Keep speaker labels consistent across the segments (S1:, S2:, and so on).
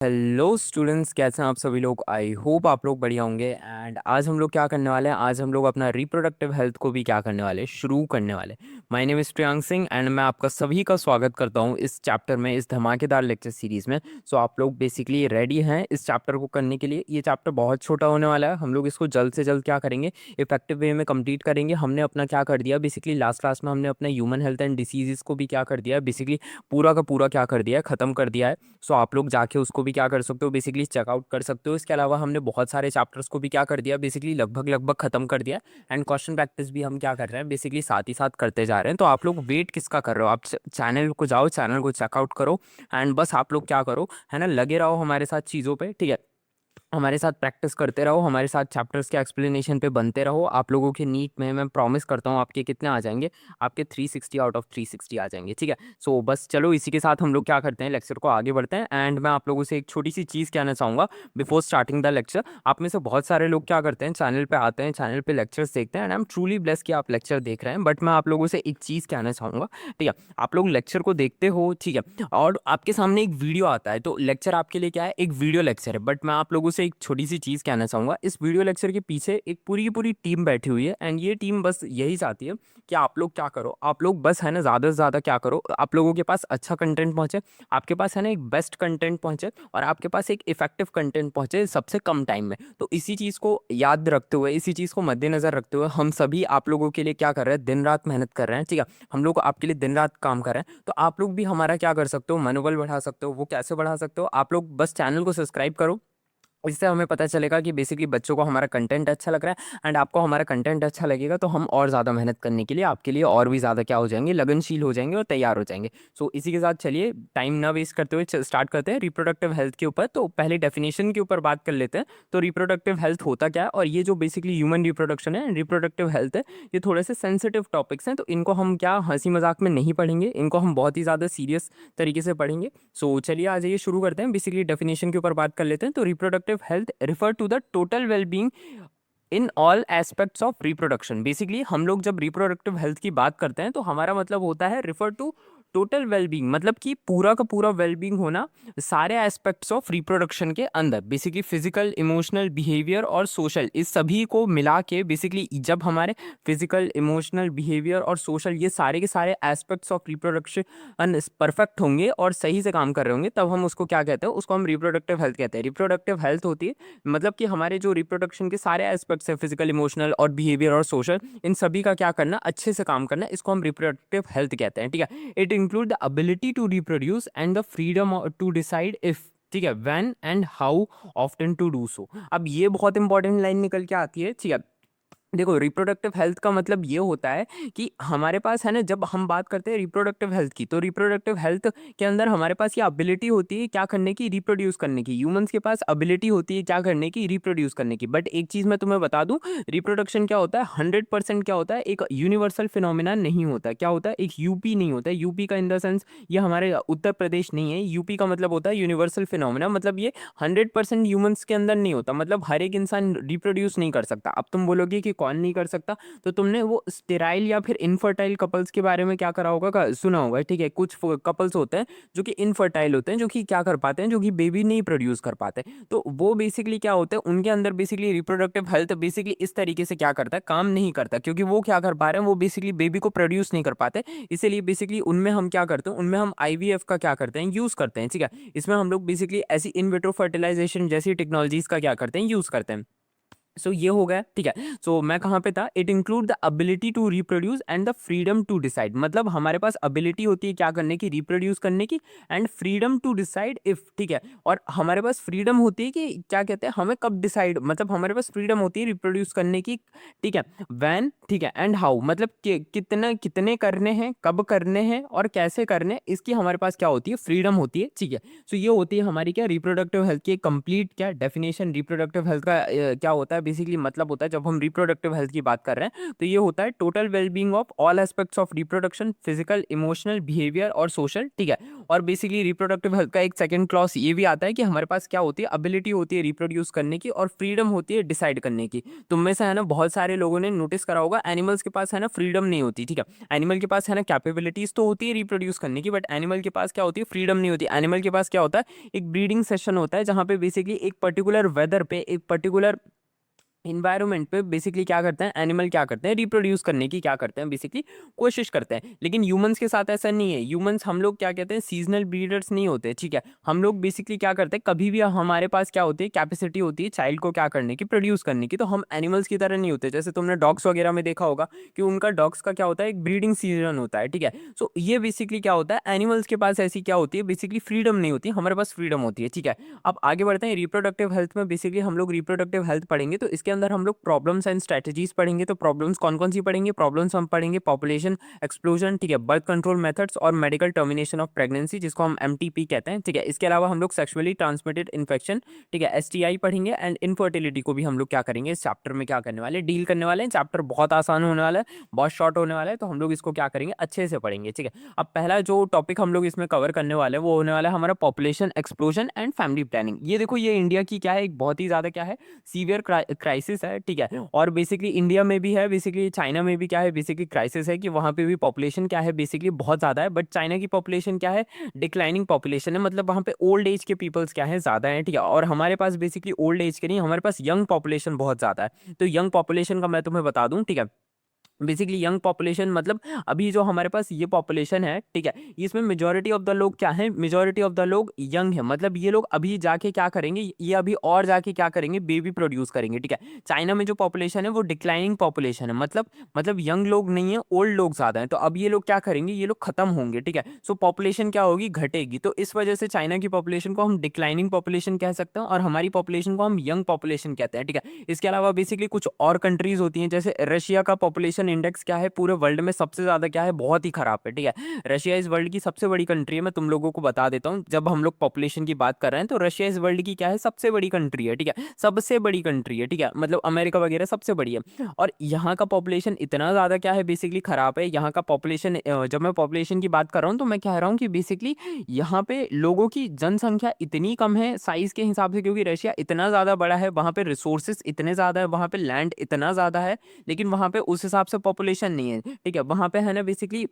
S1: Hello students, कैसे हैं आप सभी लोग। आई होप आप लोग बढ़िया होंगे। एंड आज हम लोग क्या करने वाले हैं, आज हम लोग अपना रिप्रोडक्टिव हेल्थ को भी क्या करने वाले हैं, शुरू करने वाले हैं। My name is Priyank Singh and मैं आपका सभी का स्वागत करता हूं इस चैप्टर में, इस धमाकेदार लेक्चर सीरीज में। सो आप लोग बेसिकली रेडी हैं इस चैप्टर को करने के लिए। ये चैप्टर बहुत छोटा होने वाला है, हम लोग इसको जल्द से जल्द क्या करेंगे, इफेक्टिव वे में कंप्लीट करेंगे। हमने अपना क्या कर दिया, बेसिकली लास्ट क्लास में हमने अपना ह्यूमन हेल्थ एंड डिसीजेस को भी क्या कर दिया, बेसिकली पूरा का पूरा क्या कर दिया है, खत्म कर दिया है। सो आप लोग जाके उसको भी क्या कर सकते हो, बेसिकली चेकआउट कर सकते हो। इसके अलावा हमने बहुत सारे चैप्टर्स को भी क्या कर दिया, बेसिकली लगभग लगभग खत्म कर दिया। एंड क्वेश्चन प्रैक्टिस भी हम क्या कर रहे हैं, बेसिकली साथ ही साथ करते जा रहे हैं। तो आप लोग वेट किसका कर रहे हो, आप चैनल को जाओ, चैनल को चेकआउट करो। एंड बस आप लोग क्या करो, है ना, लगे रहो हमारे साथ चीज़ों पे, ठीक है। हमारे साथ प्रैक्टिस करते रहो, हमारे साथ चैप्टर्स के एक्सप्लेनेशन पे बनते रहो। आप लोगों के नीट में मैं प्रॉमिस करता हूँ आपके कितने आ जाएंगे, आपके 360 आउट ऑफ 360 आ जाएंगे, ठीक है। सो बस चलो, इसी के साथ हम लोग क्या करते हैं, लेक्चर को आगे बढ़ते हैं। एंड मैं आप लोगों से एक छोटी सी चीज़ कहना चाहूँगा बिफोर स्टार्टिंग द लेक्चर। आप में से बहुत सारे लोग क्या करते हैं, चैनल पे आते हैं, चैनल पे लेक्चर्स देखते हैं, and I am truly bless कि आप लेक्चर देख रहे हैं। बट मैं आप लोगों से एक चीज़ कहना चाहूँगा, ठीक है। आप लोग लेक्चर को देखते हो, ठीक है, और आपके सामने एक वीडियो आता है, तो लेक्चर आपके लिए क्या है, एक वीडियो लेक्चर है। बट मैं आप लोगों से एक छोटी सी चीज़ कहना चाहूँगा, इस वीडियो लेक्चर के पीछे एक पूरी की पूरी टीम बैठी हुई है। एंड ये टीम बस यही चाहती है कि आप लोग क्या करो, आप लोग बस, है ना, ज़्यादा से ज़्यादा क्या करो, आप लोगों के पास अच्छा कंटेंट पहुँचे, आपके पास, है ना, एक बेस्ट कंटेंट पहुँचे, और आपके पास एक इफेक्टिव कंटेंट पहुँचे सबसे कम टाइम में। तो इसी चीज़ को याद रखते हुए, इसी चीज़ को मद्देनज़र रखते हुए, हम सभी आप लोगों के लिए क्या कर रहे हैं, दिन रात मेहनत कर रहे हैं, ठीक है। हम लोग आपके लिए दिन रात काम कर रहे हैं। तो आप लोग भी हमारा क्या कर सकते हो, मनोबल बढ़ा सकते हो। वो कैसे बढ़ा सकते हो, आप लोग बस चैनल को सब्सक्राइब करो। इससे हमें पता चलेगा कि बेसिकली बच्चों को हमारा कंटेंट अच्छा लग रहा है, एंड आपको हमारा कंटेंट अच्छा लगेगा तो हम और ज़्यादा मेहनत करने के लिए आपके लिए और भी ज़्यादा क्या हो जाएंगे, लगनशील हो जाएंगे और तैयार हो जाएंगे। सो इसी के साथ चलिए, टाइम ना वेस्ट करते हुए स्टार्ट करते हैं रिप्रोडक्टिव हेल्थ के ऊपर। तो पहले डेफिनेशन के ऊपर बात कर लेते हैं। तो रिप्रोडक्टिव हेल्थ होता क्या है, और ये जो बेसिकली ह्यूमन रिप्रोडक्शन है, रिप्रोडक्टिव हेल्थ है, ये थोड़े से सेंसिटिव टॉपिक्स हैं। तो इनको हम क्या हंसी मजाक में नहीं पढ़ेंगे, इनको हम बहुत ही ज़्यादा सीरियस तरीके से पढ़ेंगे। सो चलिए आ जाइए, शुरू करते हैं। बेसिकली डेफिनेशन के ऊपर बात कर लेते हैं। तो reproductive health refer to the total wellbeing in all aspects of reproduction. Basically हम लोग जब रिप्रोडक्टिव हेल्थ की बात करते हैं तो हमारा मतलब होता है रिफर टू टोटल वेलबींग, मतलब कि पूरा का पूरा वेलबींग होना सारे एस्पेक्ट्स ऑफ रिप्रोडक्शन के अंदर। बेसिकली फिजिकल, इमोशनल, बिहेवियर और सोशल, इस सभी को मिला के बेसिकली जब हमारे फिजिकल, इमोशनल, बिहेवियर और सोशल, ये सारे के सारे एस्पेक्ट्स ऑफ रिप्रोडक्शन परफेक्ट होंगे और सही से काम कर रहे होंगे, तब हम उसको क्या कहते हैं, उसको हम रिप्रोडक्टिव हेल्थ कहते हैं। रिप्रोडक्टिव हेल्थ होती है मतलब कि हमारे जो रिप्रोडक्शन के सारे एस्पेक्ट्स हैं, फिजिकल, इमोशनल और बिहेवियर और सोशल, इन सभी का क्या करना, अच्छे से काम करना, इसको हम रिप्रोडक्टिव हेल्थ कहते हैं, ठीक है। It include the ability to reproduce and the freedom to decide if, ठीक है, when and how often to do so. अब ये बहुत इंपॉर्टेंट लाइन निकल के आती है, ठीक है। देखो, रिप्रोडक्टिव हेल्थ का मतलब ये होता है कि हमारे पास, है ना, जब हम बात करते हैं रिप्रोडक्टिव हेल्थ की, तो रिप्रोडक्टिव हेल्थ के अंदर हमारे पास ये एबिलिटी होती है क्या करने की, रिप्रोड्यूस करने की। ह्यूमंस के पास एबिलिटी होती है क्या करने की, रिप्रोड्यूस करने की। बट एक चीज़ मैं तुम्हें बता दूं, रिप्रोडक्शन क्या होता है, 100% क्या होता है, एक यूनिवर्सल फिनोमिना नहीं होता। क्या होता है, एक यूपी नहीं होता है। यूपी का इन द सेंस ये हमारे उत्तर प्रदेश नहीं है। यूपी का मतलब होता है यूनिवर्सल फिनोमिना, मतलब ये 100% ह्यूमंस के अंदर नहीं होता, मतलब हर एक इंसान रिप्रोड्यूस नहीं कर सकता। अब तुम बोलोगे कि कौन नहीं कर सकता, तो तुमने वो स्टेराइल या फिर इनफर्टाइल कपल्स के बारे में क्या करा होगा, सुना होगा, ठीक है। कुछ कपल्स होते हैं जो कि इनफर्टाइल होते हैं, जो कि क्या कर पाते हैं, जो कि बेबी नहीं प्रोड्यूस कर पाते। तो वो बेसिकली क्या होते हैं, उनके अंदर बेसिकली रिप्रोडक्टिव हेल्थ बेसिकली इस तरीके से क्या करता है, काम नहीं करता, क्योंकि वो क्या कर पा रहे हैं, वो बेसिकली बेबी को प्रोड्यूस नहीं कर पाते। इसीलिए बेसिकली उनमें हम क्या करते हैं, उनमें हम आईवीएफ का क्या करते हैं, यूज करते हैं, ठीक है। इसमें हम लोग बेसिकली ऐसी इन विट्रो फर्टिलाइजेशन जैसी टेक्नोलॉजीज का क्या करते हैं, यूज करते हैं। सो ये हो गया, ठीक है। सो मैं कहाँ पे था, it include the ability to reproduce and the freedom to decide, मतलब हमारे पास एबिलिटी होती है क्या करने की, रिप्रोड्यूस करने की, and freedom to decide if, ठीक है। और हमारे पास फ्रीडम होती है कि क्या कहते हैं, हमें कब डिसाइड, मतलब हमारे पास फ्रीडम होती है रिप्रोड्यूस करने की, ठीक है, व्हेन, ठीक है, एंड हाउ, मतलब कितने कितने करने हैं, कब करने हैं और कैसे करने हैं, इसकी हमारे पास क्या होती है, फ्रीडम होती है, ठीक है। सो ये होती है हमारी क्या, रिप्रोडक्टिव हेल्थ की कंप्लीट क्या डेफिनेशन। रिप्रोडक्टिव हेल्थ का क्या होता है, बेसिकली मतलब होता है जब हम रिप्रोडक्टिव हेल्थ की बात कर रहे हैं, तो ये होता है total wellbeing of all aspects of reproduction, physical, emotional, behaviour और सोशल, ठीक है। और बेसिकली रिप्रोडक्टिव हेल्थ का एक सेकंड क्लॉज ये भी आता है कि हमारे पास क्या होती है, एबिलिटी होती है रिप्रोड्यूस करने की और फ्रीडम होती है डिसाइड करने की। तुम में से है ना बहुत सारे लोगों ने नोटिस करा होगा, एनिमल्स के पास है ना फ्रीडम नहीं होती, ठीक है। एनिमल के पास है ना कैपेबिलिटीज तो होती है रिप्रोड्यूस करने की, बट एनिमल के पास क्या होती है, फ्रीडम नहीं होती। एनिमल के पास क्या होता है, एक ब्रीडिंग सेशन होता है जहां पे बेसिकली एक पर्टिकुलर वेदर पे, एक पर्टिकुलर इन्वायरमेंट पे बेसिकली क्या करते हैं, एनिमल क्या करते हैं, रिप्रोड्यूस करने की क्या करते हैं, बेसिकली कोशिश करते हैं। लेकिन ह्यूमंस के साथ ऐसा नहीं है। ह्यूमंस हम लोग क्या कहते हैं, सीजनल ब्रीडर्स नहीं होते, ठीक है। हम लोग बेसिकली क्या करते हैं, कभी भी हमारे पास क्या होती है, कैपेसिटी होती है चाइल्ड को क्या करने की, प्रोड्यूस करने की। तो हम एनिमल्स की तरह नहीं होते। जैसे तुमने डॉग्स वगैरह में देखा होगा कि उनका डॉग्स का क्या होता है, एक ब्रीडिंग सीजन होता है, ठीक है। सो ये बेसिकली क्या होता है, एनिमल्स के पास ऐसी क्या होती है, बेसिकली फ्रीडम नहीं होती, हमारे पास फ्रीडम होती है, ठीक है। अब आगे बढ़ते हैं रिप्रोडक्टिव हेल्थ में। बेसिकली हम लोग रिप्रोडक्टिव हेल्थ पढ़ेंगे तो इसके अंदर हम लोग प्रॉब्लम्स एंड स्ट्रेटजीज पढ़ेंगे। तो प्रॉब्लम्स कौन कौन सी पढ़ेंगे, प्रॉब्लम्स हम पढ़ेंगे पॉपुलेशन एक्सप्लोजन, ठीक है, बर्थ कंट्रोल मेथड्स और मेडिकल टर्मिनेशन ऑफ प्रेगनेंसी, जिसको हम एमटीपी कहते हैं, ठीक है। इसके अलावा हम लोग सेक्सुअली ट्रांसमिटेड इन्फेक्शन, ठीक है, एसटीआई पढ़ेंगे एंड इनफर्टिलिटी को भी हम लोग क्या करेंगे, इस चैप्टर में क्या करने वाले, डील करने वाले हैं। चैप्टर बहुत आसान होने वाला है, बहुत शॉर्ट होने वाला है, तो हम लोग इसको क्या करेंगे, अच्छे से पढ़ेंगे, ठीक है। अब पहला जो टॉपिक हम लोग इसमें कवर करने वाले हैं वो होने वाला है हमारा population explosion and family planning. ये देखो, ये इंडिया की क्या है, एक बहुत ही ज्यादा क्या है, सीवियर क्राइसिस है, ठीक है। और बेसिकली इंडिया में भी है, बेसिकली चाइना में भी क्या है, बेसिकली क्राइसिस है कि वहां पे भी पॉपुलेशन क्या है, बेसिकली बहुत ज्यादा है। बट चाइना की पॉपुलेशन क्या है, डिक्लाइनिंग पॉपुलेशन है, मतलब वहां पे ओल्ड एज के पीपल्स क्या है, ज्यादा है, ठीक है। और हमारे पास बेसिकली ओल्ड एज के नहीं, हमारे पास यंग पॉपुलेशन बहुत ज्यादा है। तो यंग पॉपुलेशन का मैं तुम्हें बता दूं, ठीक है। बेसिकली यंग पॉपुलेशन मतलब अभी जो हमारे पास ये पॉपुलेशन है, ठीक है, इसमें मेजोरिटी ऑफ द लोग क्या है, मेजोरिटी ऑफ द लोग यंग है। मतलब ये लोग अभी जाके क्या करेंगे, ये अभी और जाके क्या करेंगे, बेबी प्रोड्यूस करेंगे, ठीक है। चाइना में जो पॉपुलेशन है वो डिक्लाइनिंग पॉपुलेशन है, मतलब यंग लोग नहीं है, ओल्ड लोग ज्यादा है। तो अब ये लोग क्या करेंगे, ये लोग खत्म होंगे, ठीक है। सो पॉपुलेशन क्या होगी, घटेगी। तो इस वजह से चाइना की पॉपुलेशन को हम डिक्लाइनिंग पॉपुलेशन कह सकते हैं और हमारी पॉपुलेशन को हम यंग पॉपुलेशन कहते हैं, ठीक है। इसके अलावा बेसिकली कुछ और कंट्रीज होती हैं, जैसे रशिया का पॉपुलेशन इंडेक्स क्या है, पूरे वर्ल्ड में सबसे ज्यादा क्या है, बहुत ही खराब है, ठीक है। रशिया इस वर्ल्ड की सबसे बड़ी कंट्री है। मैं तुम लोगों को बता देता हूँ, जब हम लोग पॉपुलेशन की बात कर रहे हैं तो रशिया इस वर्ल्ड की क्या है, सबसे बड़ी कंट्री है, ठीक है, सबसे बड़ी कंट्री है, ठीक है। मतलब अमेरिका वगैरह सबसे बड़ी है। और यहाँ का पॉपुलेशन इतना ज्यादा क्या है, बेसिकली खराब है। यहाँ का पॉपुलेशन, जब मैं पॉपुलेशन की बात कर रहा हूँ तो मैं कह रहा हूँ कि बेसिकली यहाँ पे लोगों की जनसंख्या इतनी कम है साइज के हिसाब से, क्योंकि रशिया इतना ज्यादा बड़ा है, वहां पे रिसोर्सेस इतने ज्यादा है, वहां पे लैंड इतना ज्यादा है, लेकिन वहां पे उस हिसाब से पॉपुलेशन नहीं है, ठीक है। वहां पे है ना बेसिकली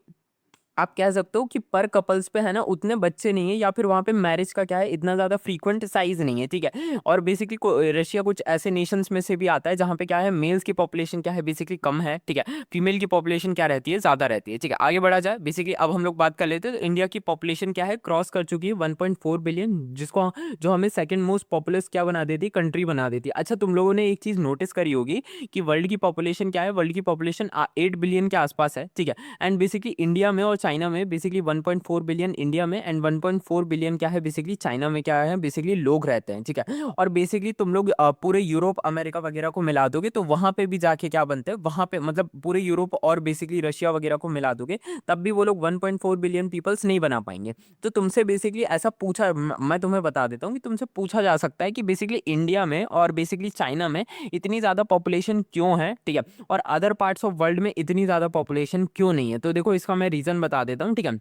S1: आप कह सकते हो कि पर कपल्स पे है ना उतने बच्चे नहीं है, या फिर वहां पे मैरिज का क्या है, इतना ज्यादा फ्रीक्वेंट साइज नहीं है, ठीक है। और बेसिकली रशिया कुछ ऐसे नेशंस में से भी आता है जहां पे क्या है, मेल्स की पॉपुलेशन क्या है, बेसिकली कम है, ठीक है। फीमेल की पॉपुलेशन क्या रहती है, ज्यादा रहती है, ठीक है। आगे बढ़ा जाए, बेसिकली अब हम लोग बात कर लेते हैं तो इंडिया की पॉपुलेशन क्या है, क्रॉस कर चुकी है 1.4 बिलियन, जिसको जो हमें सेकंड मोस्ट पॉपुलस क्या बना देती, कंट्री बना देती। अच्छा, तुम लोगों ने एक चीज नोटिस करी होगी कि वर्ल्ड की पॉपुलेशन क्या है, वर्ल्ड की पॉपुलेशन 8 बिलियन के आसपास है, ठीक है। एंड बेसिकली इंडिया में और चाइना में बेसिकली 1.4 बिलियन इंडिया में एंड 1.4 बिलियन क्या है, बेसिकली चाइना में क्या है, बेसिकली लोग रहते हैं, ठीक है। और बेसिकली तुम लोग पूरे यूरोप अमेरिका वगैरह को मिला दोगे तो वहां पे भी जाके क्या बनते हैं, वहां पे मतलब पूरे यूरोप और बेसिकली रशिया वगैरह को मिला दोगे तब भी वो लोग 1.4 बिलियन पीपल्स नहीं बना पाएंगे। तो तुमसे बेसिकली ऐसा पूछा, मैं तुम्हें बता देता हूँ कि तुमसे पूछा जा सकता है कि बेसिकली इंडिया में और बेसिकली चाइना में इतनी ज्यादा पॉपुलेशन क्यों है, ठीक है, और अदर पार्ट्स ऑफ वर्ल्ड में इतनी ज्यादा पॉपुलेशन क्यों नहीं है। तो देखो, इसका मैं रीजन बता देता हूँ, ठीक है।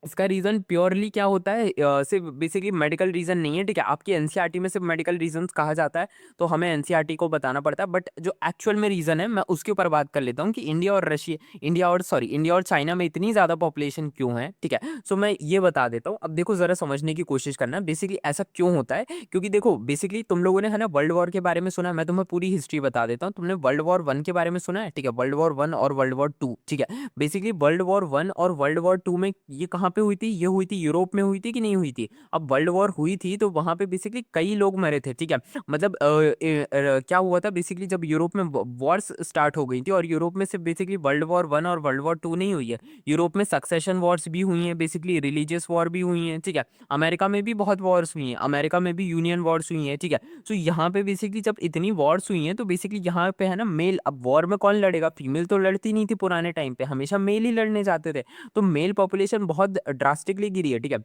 S1: इसका रीजन प्योरली क्या होता है, सिर्फ बेसिकली मेडिकल रीजन नहीं है, ठीक है। आपकी एनसीईआरटी में सिर्फ मेडिकल रीजंस कहा जाता है तो हमें एनसीईआरटी को बताना पड़ता है, बट जो एक्चुअल में रीजन है मैं उसके ऊपर बात कर लेता हूँ कि इंडिया और चाइना में इतनी ज्यादा पॉपुलेशन क्यों है, ठीक है। सो मैं ये बता देता हूँ। अब देखो, जरा समझने की कोशिश करना बेसिकली ऐसा क्यों होता है, क्योंकि देखो बेसिकली तुम लोगों ने है ना वर्ल्ड वॉर के बारे में सुना है, मैं तुम्हें पूरी हिस्ट्री बता देता हूँ। तुमने वर्ल्ड वॉर 1 के बारे में सुना है, ठीक है, वर्ल्ड वॉर 1 और वर्ल्ड वॉर 2, ठीक है। बेसिकली वर्ल्ड वॉर 1 और वर्ल्ड वॉर 2 में ये कहाँ पे हुई थी, ये हुई थी यूरोप में हुई थी कि नहीं हुई थी। अब वर्ल्ड वॉर हुई थी तो वहां पे बेसिकली कई लोग मरे थे, ठीक है। मतलब क्या हुआ था, बेसिकली जब यूरोप में वॉर्स स्टार्ट हो गई थी, और यूरोप में सिर्फ बेसिकली वर्ल्ड वॉर 1 और वर्ल्ड वॉर 2 नहीं हुई है, यूरोप में सक्सेशन वॉर्स भी हुई हैं, बेसिकली रिलीजियस वॉर भी हुई हैं, ठीक है। अमेरिका में भी बहुत वॉर्स हुई हैं, अमेरिका में भी यूनियन वॉर्स हुई हैं, ठीक है। तो यहाँ पे बेसिकली जब इतनी वॉर्स हुई हैं तो बेसिकली यहाँ पे है ना मेल, अब वॉर में कौन लड़ेगा, फीमेल तो लड़ती नहीं थी पुराने टाइम पे, हमेशा मेल ही लड़ने जाते थे। तो मेल पॉपुलेशन बहुत ड्रास्टिकली गिरी है, ठीक है।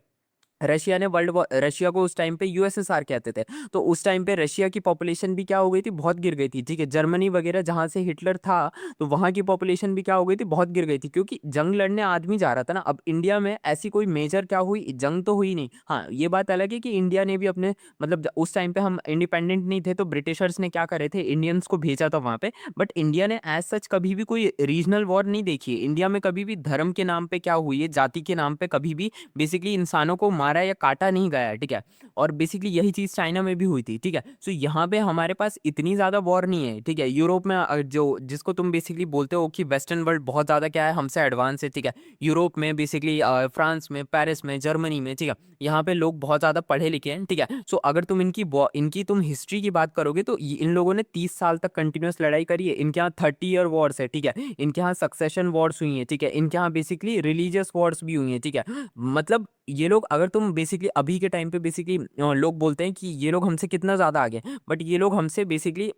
S1: रशिया ने वर्ल्ड वॉर, रशिया को उस टाइम पे यूएसएसआर कहते थे। तो उस टाइम पे रशिया की पॉपुलेशन भी क्या हो गई थी, बहुत गिर गई थी, ठीक है। जर्मनी वगैरह जहाँ से हिटलर था, तो वहाँ की पॉपुलेशन भी क्या हो गई थी, बहुत गिर गई थी, क्योंकि जंग लड़ने आदमी जा रहा था ना। अब इंडिया में ऐसी कोई मेजर क्या हुई, जंग तो हुई नहीं। हाँ, ये बात अलग है कि इंडिया ने भी अपने मतलब उस टाइम पे हम इंडिपेंडेंट नहीं थे, तो ब्रिटिशर्स ने क्या करे थे, इंडियंस को भेजा था वहाँ पे। बट इंडिया ने एज सच कभी भी कोई रीजनल वॉर नहीं देखी है। इंडिया में कभी भी धर्म के नाम पे क्या हुई है, जाति के नाम पे कभी भी बेसिकली इंसानों को मारा या काटा नहीं गया है, ठीक है। और बेसिकली यही चीज चाइना में भी हुई थी, ठीक है। सो यहाँ पे हमारे पास इतनी ज्यादा वॉर नहीं है, ठीक है। यूरोप में जो जिसको तुम बेसिकली बोलते हो कि वेस्टर्न वर्ल्ड बहुत ज्यादा क्या है, हमसे एडवांस है, ठीक है। यूरोप में बेसिकली फ्रांस में, पेरिस में, जर्मनी में, ठीक है, यहाँ पे लोग बहुत ज्यादा पढ़े लिखे हैं, ठीक है। सो अगर तुम इनकी तुम हिस्ट्री की बात करोगे, तो इन लोगों ने 30 साल तक कंटिन्यूस लड़ाई करी है। इनके यहाँ 30 ईयर वॉर्स है, ठीक है। इनके यहाँ सक्सेशन वॉर्स हुई है, ठीक है। इनके यहाँ बेसिकली रिलीजियस वॉर्स भी हुई है, ठीक है। मतलब ये लोग, अगर तुम बेसिकली अभी के टाइम पे बेसिकली लोग बोलते हैं कि ये लोग हमसे कितना ज्यादा आगे हैं, बट ये लोग हमसे बेसिकली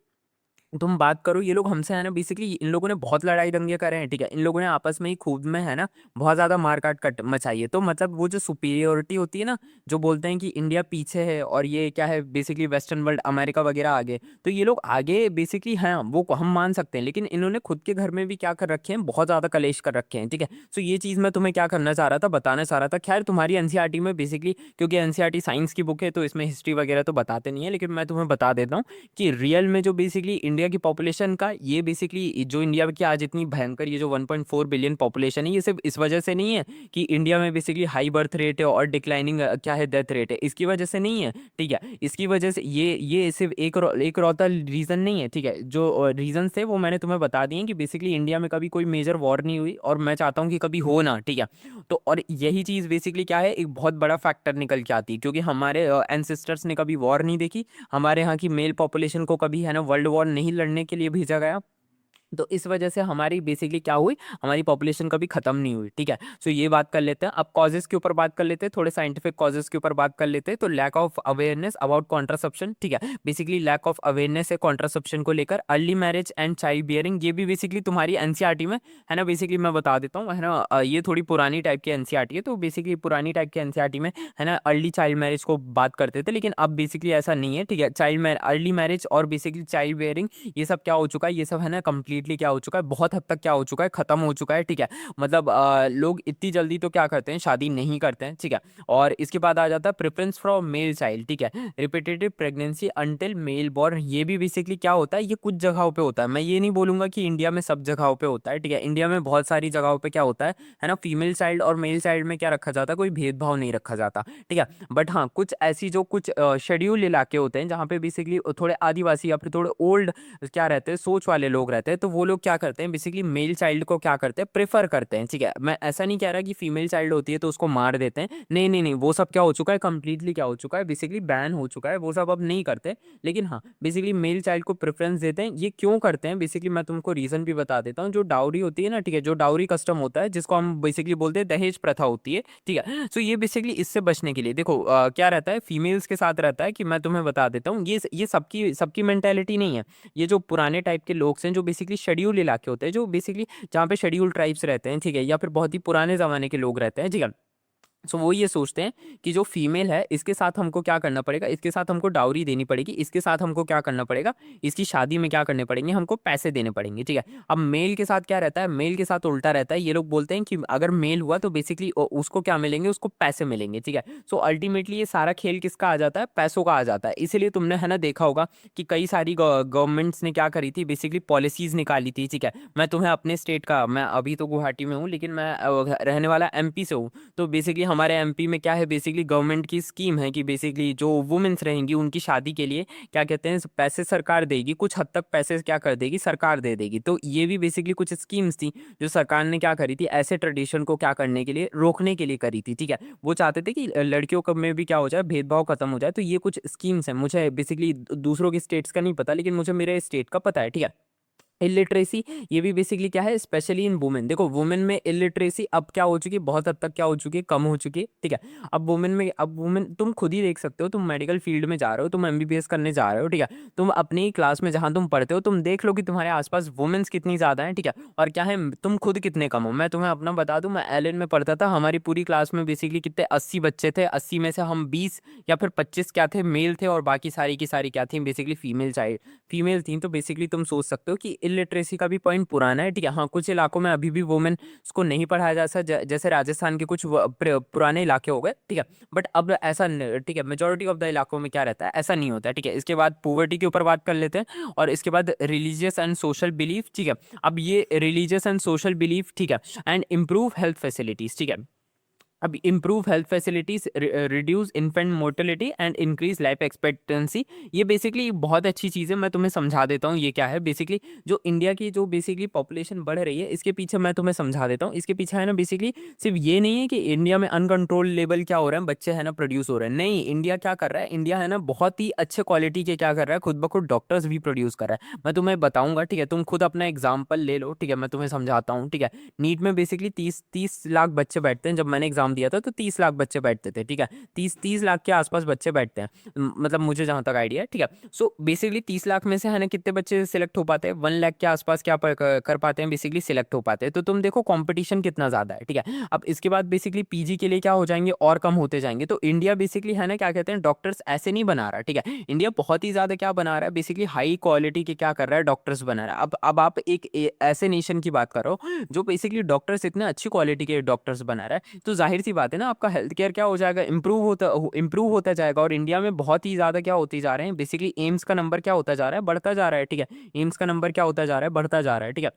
S1: तुम बात करो, ये लोग हमसे है ना, बेसिकली इन लोगों ने बहुत लड़ाई दंगे करे हैं, ठीक है। इन लोगों ने आपस में ही खुद में है ना बहुत ज्यादा मारकाट कट मचाई है। तो मतलब वो जो सुपीरियोरिटी होती है ना, जो बोलते हैं कि इंडिया पीछे है और ये क्या है, बेसिकली वेस्टर्न वर्ल्ड अमेरिका वगैरह आगे, तो ये लोग आगे बेसिकली हैं, वो हम मान सकते हैं। लेकिन इन्होंने खुद के घर में भी क्या कर रखे हैं, बहुत ज्यादा कलेश कर रखे हैं, ठीक है। सो ये चीज मैं तुम्हें क्या करना चाह रहा था, बताना चाह रहा था। खैर, तुम्हारी एनसीईआरटी में बेसिकली, क्योंकि एनसीईआरटी साइंस की बुक है, तो इसमें हिस्ट्री वगैरह तो बताते नहीं है, लेकिन मैं तुम्हें बता देता हूँ कि रियल में जो बेसिकली इंडिया की पॉपुलेशन का, ये बेसिकली जो इंडिया की आज इतनी भयंकर ये जो 1.4 बिलियन पॉपुलेशन है, ये सिर्फ इस वजह से नहीं है कि इंडिया में बेसिकली हाई बर्थ रेट है और डिक्लाइनिंग क्या है, डेथ रेट है, इसकी वजह से नहीं है, ठीक है। इसकी वजह से ये सिर्फ एक रौता रीजन नहीं है, ठीक है। जो रीजन थे वो मैंने तुम्हें बता दिए कि बेसिकली इंडिया में कभी कोई मेजर वॉर नहीं हुई, और मैं चाहता हूँ कि कभी हो ना, ठीक है। तो और यही चीज बेसिकली क्या है, एक बहुत बड़ा फैक्टर निकल के आती है, क्योंकि हमारे एंसेस्टर्स ने कभी वॉर नहीं देखी। हमारे यहाँ की मेल पॉपुलेशन को कभी है ना वर्ल्ड वॉर नहीं लड़ने के लिए भेजा गया। तो इस वजह से हमारी बेसिकली क्या हुई, हमारी पॉपुलेशन कभी खत्म नहीं हुई, ठीक है। सो ये बात कर लेते हैं। अब कॉजेस के ऊपर बात कर लेते हैं, थोड़े साइंटिफिक कॉजेस के ऊपर बात कर लेते हैं। तो lack of awareness about contraception, ठीक है। बेसिकली लैक ऑफ अवेयरनेस है कॉन्ट्रासेप्शन को लेकर। Early marriage and child bearing, ये भी बेसिकली तुम्हारी एनसीईआरटी में है ना। बेसिकली मैं बता देता हूँ, है ना, ये थोड़ी पुरानी टाइप की एनसीईआरटी है, तो बेसिकली पुरानी टाइप की एनसीईआरटी में है ना अर्ली चाइल्ड मैरिज को बात करते थे, लेकिन अब बेसिकली ऐसा नहीं है, ठीक है। अर्ली मैरिज और बेसिकली चाइल्ड बियरिंग, ये सब क्या हो चुका है, ये सब है ना कंप्लीटली क्या हो चुका है, बहुत हद तक क्या हो चुका है, खत्म हो चुका है, ठीक है। मतलब लोग इतनी जल्दी तो क्या करते हैं, शादी नहीं करते हैं, ठीक है। और इसके बाद आ जाता है प्रेफरेंस फॉर मेल चाइल्ड, ठीक है। Repetitive pregnancy until male born, ये भी बेसिकली क्या होता है, ये कुछ जगहों पे होता है। मैं ये नहीं बोलूंगा कि इंडिया में सब जगहों पे होता है, ठीक है। इंडिया में बहुत सारी जगहों पे क्या होता है ना, फीमेल चाइल्ड और मेल चाइल्ड में क्या रखा जाता है, कोई भेदभाव नहीं रखा जाता, ठीक है। बट हाँ, कुछ ऐसी जो कुछ शेड्यूल इलाके होते हैं, जहाँ पे बेसिकली थोड़े आदिवासी या फिर थोड़े ओल्ड क्या रहते हैं, सोच वाले लोग रहते हैं, तो वो लोग क्या करते हैं, बेसिकली मेल चाइल्ड को क्या करते हैं, प्रेफर करते हैं, ठीक है। मैं ऐसा नहीं कह रहा कि फीमेल चाइल्ड होती है तो उसको मार देते हैं, नहीं नहीं नहीं, वो सब क्या हो चुका है, कंप्लीटली क्या हो चुका है, बेसिकली बैन हो चुका है, वो सब अब नहीं करते। लेकिन हाँ, बेसिकली मेल चाइल्ड को प्रेफरेंस देते हैं। ये क्यों करते हैं, बेसिकली मैं तुमको रीजन भी बता देता हूँ। जो डाउरी होती है ना, ठीक है, जो डाउरी कस्टम होता है, जिसको हम बेसिकली बोलते हैं दहेज प्रथा होती है, ठीक है। सो ये बेसिकली इससे बचने के लिए देखो क्या रहता है, फीमेल्स के साथ रहता है कि मैं तुम्हें बता देता हूँ, ये सबकी सबकी मेंटेलिटी नहीं है। ये जो पुराने टाइप के लोग हैं, जो बेसिकली शेड्यूल इलाके होते हैं, जो बेसिकली जहाँ पे शेड्यूल ट्राइब्स रहते हैं, ठीक है, या फिर बहुत ही पुराने ज़माने के लोग रहते हैं, ठीक है। सो वो ये सोचते हैं कि जो फीमेल है, इसके साथ हमको क्या करना पड़ेगा, इसके साथ हमको डाउरी देनी पड़ेगी, इसके साथ हमको क्या करना पड़ेगा, इसकी शादी में क्या करने पड़ेंगे, हमको पैसे देने पड़ेंगे, ठीक है। अब मेल के साथ क्या रहता है, मेल के साथ उल्टा रहता है। ये लोग बोलते हैं कि अगर मेल हुआ तो बेसिकली उसको क्या मिलेंगे, उसको पैसे मिलेंगे, ठीक है। सो अल्टीमेटली ये सारा खेल किसका आ जाता है, पैसों का आ जाता है। इसीलिए तुमने है ना देखा होगा कि कई सारी गवर्नमेंट्स ने क्या करी थी, बेसिकली पॉलिसीज निकाली थी, ठीक है। मैं तुम्हें अपने स्टेट का, मैं अभी तो गुवाहाटी में हूँ, लेकिन मैं रहने वाला एमपी से हूँ। तो बेसिकली हमारे एमपी में क्या है, बेसिकली गवर्नमेंट की स्कीम है कि बेसिकली जो वुमेन्स रहेंगी उनकी शादी के लिए क्या कहते हैं, पैसे सरकार देगी, कुछ हद तक पैसे क्या कर देगी, सरकार दे देगी। तो ये भी बेसिकली कुछ स्कीम्स थी जो सरकार ने क्या करी थी, ऐसे ट्रेडिशन को क्या करने के लिए, रोकने के लिए करी थी, ठीक है। वो चाहते थे कि लड़कियों का में भी क्या हो जाए, भेदभाव खत्म हो जाए। तो ये कुछ स्कीम्स हैं, मुझे बेसिकली दूसरों के स्टेट्स का नहीं पता, लेकिन मुझे मेरे स्टेट का पता है, ठीक है। इलिटरेसी ये भी बेसिकली क्या है, स्पेशली इन वुमेन। देखो वुमेन में इलिटरेसी अब क्या हो चुकी है, बहुत हद तक क्या हो चुकी है, कम हो चुकी है, ठीक है। अब वुमेन में, अब वुमेन तुम खुद ही देख सकते हो, तुम मेडिकल फील्ड में जा रहे हो, तुम एमबीबीएस करने जा रहे हो, ठीक है। तुम अपनी ही क्लास में जहाँ तुम पढ़ते हो, तुम देख लो कि तुम्हारे आसपास वुमेन्स कितनी ज़्यादा हैं, ठीक है। और क्या है, तुम खुद कितने कम हो। मैं तुम्हें अपना बता दूं, मैं एलन में पढ़ता था, हमारी पूरी क्लास में बेसिकली कितने 80 बच्चे थे, 80 में से हम 20 या फिर 25 क्या थे, मेल थे, और बाकी सारी की सारी क्या थी, बेसिकली फीमेल थी। तो बेसिकली तुम सोच सकते हो कि इलिटरेसी का भी पॉइंट पुराना है, ठीक है। हाँ, कुछ इलाकों में अभी भी वुमेन को नहीं पढ़ाया जा सकता, जैसे राजस्थान के कुछ पुराने इलाके हो गए, ठीक है। बट अब ऐसा ठीक है, मेजोरिटी ऑफ द इलाकों में क्या रहता है, ऐसा नहीं होता है, ठीक है। इसके बाद पॉवर्टी के ऊपर बात कर लेते हैं, और इसके बाद रिलीजियस एंड सोशल बिलीफ, ठीक है। अब ये रिलीजियस एंड सोशल बिलीफ, ठीक है, एंड इम्प्रूव हेल्थ फैसिलिटीज, ठीक है। अब improve health facilities, reduce infant mortality and increase life expectancy. ये बेसिकली बहुत अच्छी चीज़ है, मैं तुम्हें समझा देता हूँ ये क्या है। बेसिकली जो इंडिया की जो बेसिकली पॉपुलेशन बढ़ रही है, इसके पीछे मैं तुम्हें समझा देता हूँ। इसके पीछे है ना, बेसिकली सिर्फ ये नहीं है कि इंडिया में अनकंट्रोल लेवल क्या हो रहा है, बच्चे है ना प्रोड्यूस हो रहे हैं। नहीं, इंडिया क्या कर रहा है, इंडिया है ना बहुत ही अच्छे क्वालिटी के क्या कर रहा है, खुद ब खुद डॉक्टर्स भी प्रोड्यूस कर रहा है। मैं तुम्हें बताऊंगा, ठीक है, तुम खुद अपना एग्जाम्पल ले लो, ठीक है, मैं तुम्हें समझाता हूँ, ठीक है। नीट में बेसिकली 30 लाख बच्चे बैठते हैं। जब मैंने एग्जाम दिया था तो 30 लाख बच्चे बैठते थे, ठीक है। 30 लाख के आसपास बच्चे बैठते हैं, मतलब मुझे जहां तक आइडिया है, ठीक है। सो बेसिकली 30 लाख में से है ना कितने बच्चे सिलेक्ट हो पाते हैं, 1 लाख के आसपास क्या कर पाते हैं, बेसिकली सिलेक्ट हो पाते हैं। तो तुम देखो कंपटीशन कितना ज्यादा है, ठीक है। अब इसके बाद बेसिकली पीजी के लिए क्या हो जाएंगे, और कम होते जाएंगे। तो इंडिया बेसिकली है ना क्या कहते हैं, डॉक्टर्स ऐसे नहीं बना रहा, ठीक है। इंडिया बहुत ही ज्यादा क्या बना रहा है, बेसिकली हाई क्वालिटी के क्या कर रहा है, डॉक्टर्स बना रहा है। अब आप एक ऐसे नेशन की बात करो जो बेसिकली डॉक्टर्स इतने अच्छी क्वालिटी के डॉक्टर्स बना रहा है, तो जाहिर सी बात है ना, आपका हेल्थ केयर क्या हो जाएगा, इंप्रूव होता जाएगा। और इंडिया में बहुत ही ज्यादा क्या होती जा रहे हैं, बेसिकली एम्स का नंबर क्या होता जा रहा है, बढ़ता जा रहा है, ठीक है। एम्स का नंबर क्या होता जा रहा है, बढ़ता जा रहा है, ठीक है।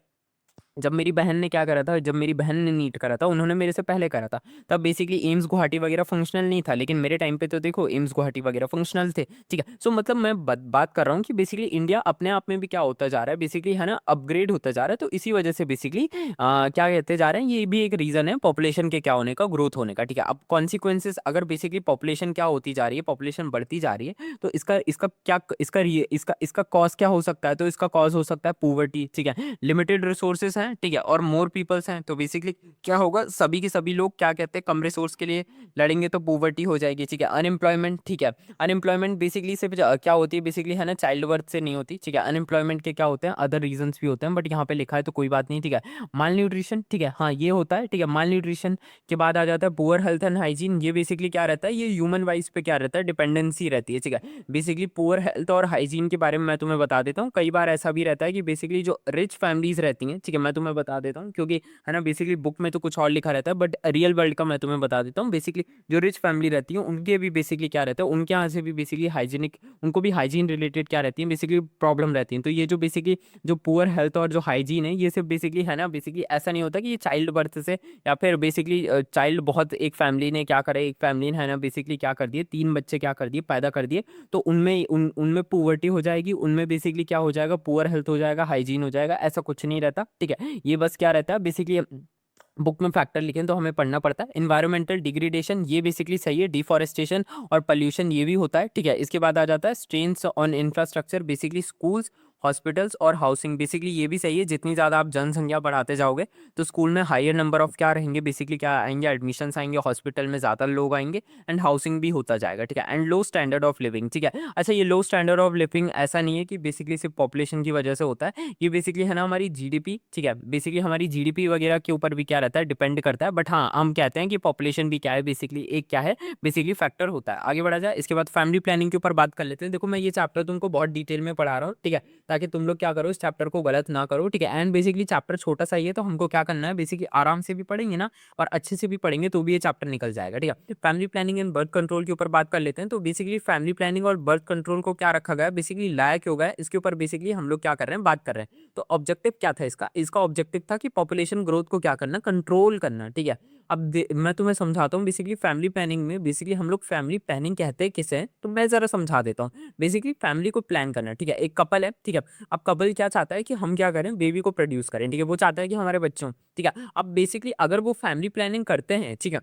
S1: जब मेरी बहन ने क्या करा था, जब मेरी बहन ने नीट करा था, उन्होंने मेरे से पहले करा था, तब बेसिकली एम्स गुवाहाटी वगैरह फंक्शनल नहीं था। लेकिन मेरे टाइम पे तो देखो एम्स गुवाहाटी वगैरह फंक्शनल थे, ठीक है। सो मतलब मैं बात कर रहा हूँ कि बेसिकली इंडिया अपने आप में भी क्या होता जा रहा है, बेसिकली है ना अपग्रेड होता जा रहा है। तो इसी वजह से बेसिकली क्या कहते जा रहे हैं, ये भी एक रीजन है पॉपुलेशन के क्या होने का, ग्रोथ होने का, ठीक है। अब कॉन्सिक्वेंसेस, अगर बेसिकली पॉपुलेशन क्या होती जा रही है, पॉपुलेशन बढ़ती जा रही है, तो इसका इसका क्या इसका इसका कॉज क्या हो सकता है, तो इसका कॉज हो सकता है पॉवर्टी, ठीक है। लिमिटेड रिसोर्सेस हैं, ठीक है, और मोर पीपल्स हैं, तो बेसिकली क्या होगा, सभी के सभी लोग क्या कहते हैं, कम रिसोर्स के लिए लड़ेंगे, तो पॉवर्टी हो जाएगी, ठीक है। अनएम्प्लॉयमेंट, ठीक है। अनएम्प्लॉयमेंट बेसिकली सिर्फ क्या होती है, बेसिकली है ना चाइल्ड बर्थ से नहीं होती, ठीक है। अनएम्प्लॉयमेंट के क्या होते हैं, अदर रीजंस भी होते हैं, बट यहाँ पे लिखा है तो कोई बात नहीं, ठीक है। माल न्यूट्रिशन, ठीक है, हाँ ये होता है, ठीक है। माल न्यूट्रिशन के बाद आ जाता है पुअर हेल्थ एंड हाइजीन। ये बेसिकली क्या रहता है, ये ह्यूमन वाइज पे क्या रहता है, डिपेंडेंसी रहती है, ठीक है। बेसिकली पुअर हेल्थ और हाइजीन के बारे में मैं तुम्हें बता देता हूँ। कई बार ऐसा भी रहता है कि बेसिकली जो रिच फैमिलीज रहती हैं, ठीक है, मैं तुम्हें बता देता हूँ, क्योंकि है ना बेसिकली बुक में तो कुछ और लिखा रहता है, बट रियल वर्ल्ड का मैं तुम्हें बता देता हूँ। बेसिकली जो रिच फैमिली रहती है, उनके भी बेसिकली क्या रहता है, उनके यहाँ से भी बेसिकली हाइजीनिक, उनको भी हाइजीन रिलेटेड क्या रहती है, बेसिकली प्रॉब्लम रहती है। तो ये जो बेसिकली जो पुअर हेल्थ और जो हाइजीन है, ये सिर्फ बेसिकली है ना, बेसिकली ऐसा नहीं होता कि ये चाइल्ड बर्थ से, या फिर बेसिकली चाइल्ड बहुत, एक फैमिली ने क्या करा, एक फैमिली ने है ना बेसिकली क्या कर दिए, 3 बच्चे क्या कर दिए, पैदा कर दिए, तो उनमें पुअर्टी हो जाएगी, उनमें बेसिकली क्या हो जाएगा, पुअर हेल्थ हो जाएगा, हाइजीन हो जाएगा, ऐसा कुछ नहीं रहता, ठीक है। ये बस क्या रहता है, बेसिकली बुक में फैक्टर लिखे तो हमें पढ़ना पड़ता है। इन्वायरमेंटल डिग्रेडेशन, ये बेसिकली सही है, डिफॉरेस्टेशन और पोल्यूशन ये भी होता है, ठीक है। इसके बाद आ जाता है strains on infrastructure, basically schools, hospitals और हाउसिंग, बेसिकली ये भी सही है। जितनी ज़्यादा आप जनसंख्या बढ़ाते जाओगे, तो स्कूल में हायर नंबर ऑफ क्या रहेंगे, बेसिकली क्या आएंगे, एडमिशन्स आएंगे, हॉस्पिटल में ज़्यादा लोग आएंगे, एंड हाउसिंग भी होता जाएगा, ठीक है। And low standard of living, ठीक है। अच्छा, ये लो स्टैंडर्ड ऑफ लिविंग ऐसा नहीं है कि बेसिकली सिर्फ पॉपुलेशन की वजह से होता है, ये बेसिकली है ना हमारी जीडीपी, ठीक है, बेसिकली हमारी जीडीपी वगैरह के ऊपर भी क्या रहता है, डिपेंड करता है। बट हाँ, हम कहते हैं कि पॉपुलेशन भी क्या है, बेसिकली एक क्या है, बेसिकली फैक्टर होता है। आगे बढ़ा जाए, इसके बाद फैमिली प्लानिंग के ऊपर बात कर लेते हैं। देखो मैं ये चैप्टर तुमको बहुत डिटेल में पढ़ा रहा हूँ, ठीक है, ताकि तुम लोग क्या करो, इस चैप्टर को गलत ना करो, ठीक है। एंड बेसिकली चैप्टर छोटा सा ही है, तो हमको क्या करना है, बेसिकली आराम से भी पढ़ेंगे ना, और अच्छे से भी पढ़ेंगे, तो भी ये चैप्टर निकल जाएगा, ठीक है। Family planning and birth control के ऊपर बात कर लेते हैं। तो बेसिकली फैमिली प्लानिंग और बर्थ कंट्रोल को क्या रखा गया है, बेसिकली लाया क्यों गया है, इसके ऊपर बेसिकली हम लोग क्या कर रहे हैं, बात कर रहे हैं। तो ऑब्जेक्टिव क्या था इसका, इसका ऑब्जेक्टिव था कि पॉपुलेशन ग्रोथ को क्या करना, कंट्रोल करना, ठीक है। अब मैं तुम्हें समझाता हूँ, बेसिकली फैमिली प्लानिंग में बेसिकली हम लोग फैमिली प्लानिंग कहते हैं किसे, तो मैं जरा समझा देता हूँ। बेसिकली फैमिली को प्लान करना, ठीक है। एक कपल है, ठीक है। अब कपल क्या चाहता है कि हम क्या करें, बेबी को प्रोड्यूस करें, ठीक है। वो चाहता है कि हमारे बच्चों, ठीक है। अब बेसिकली अगर वो फैमिली प्लानिंग करते हैं, ठीक है,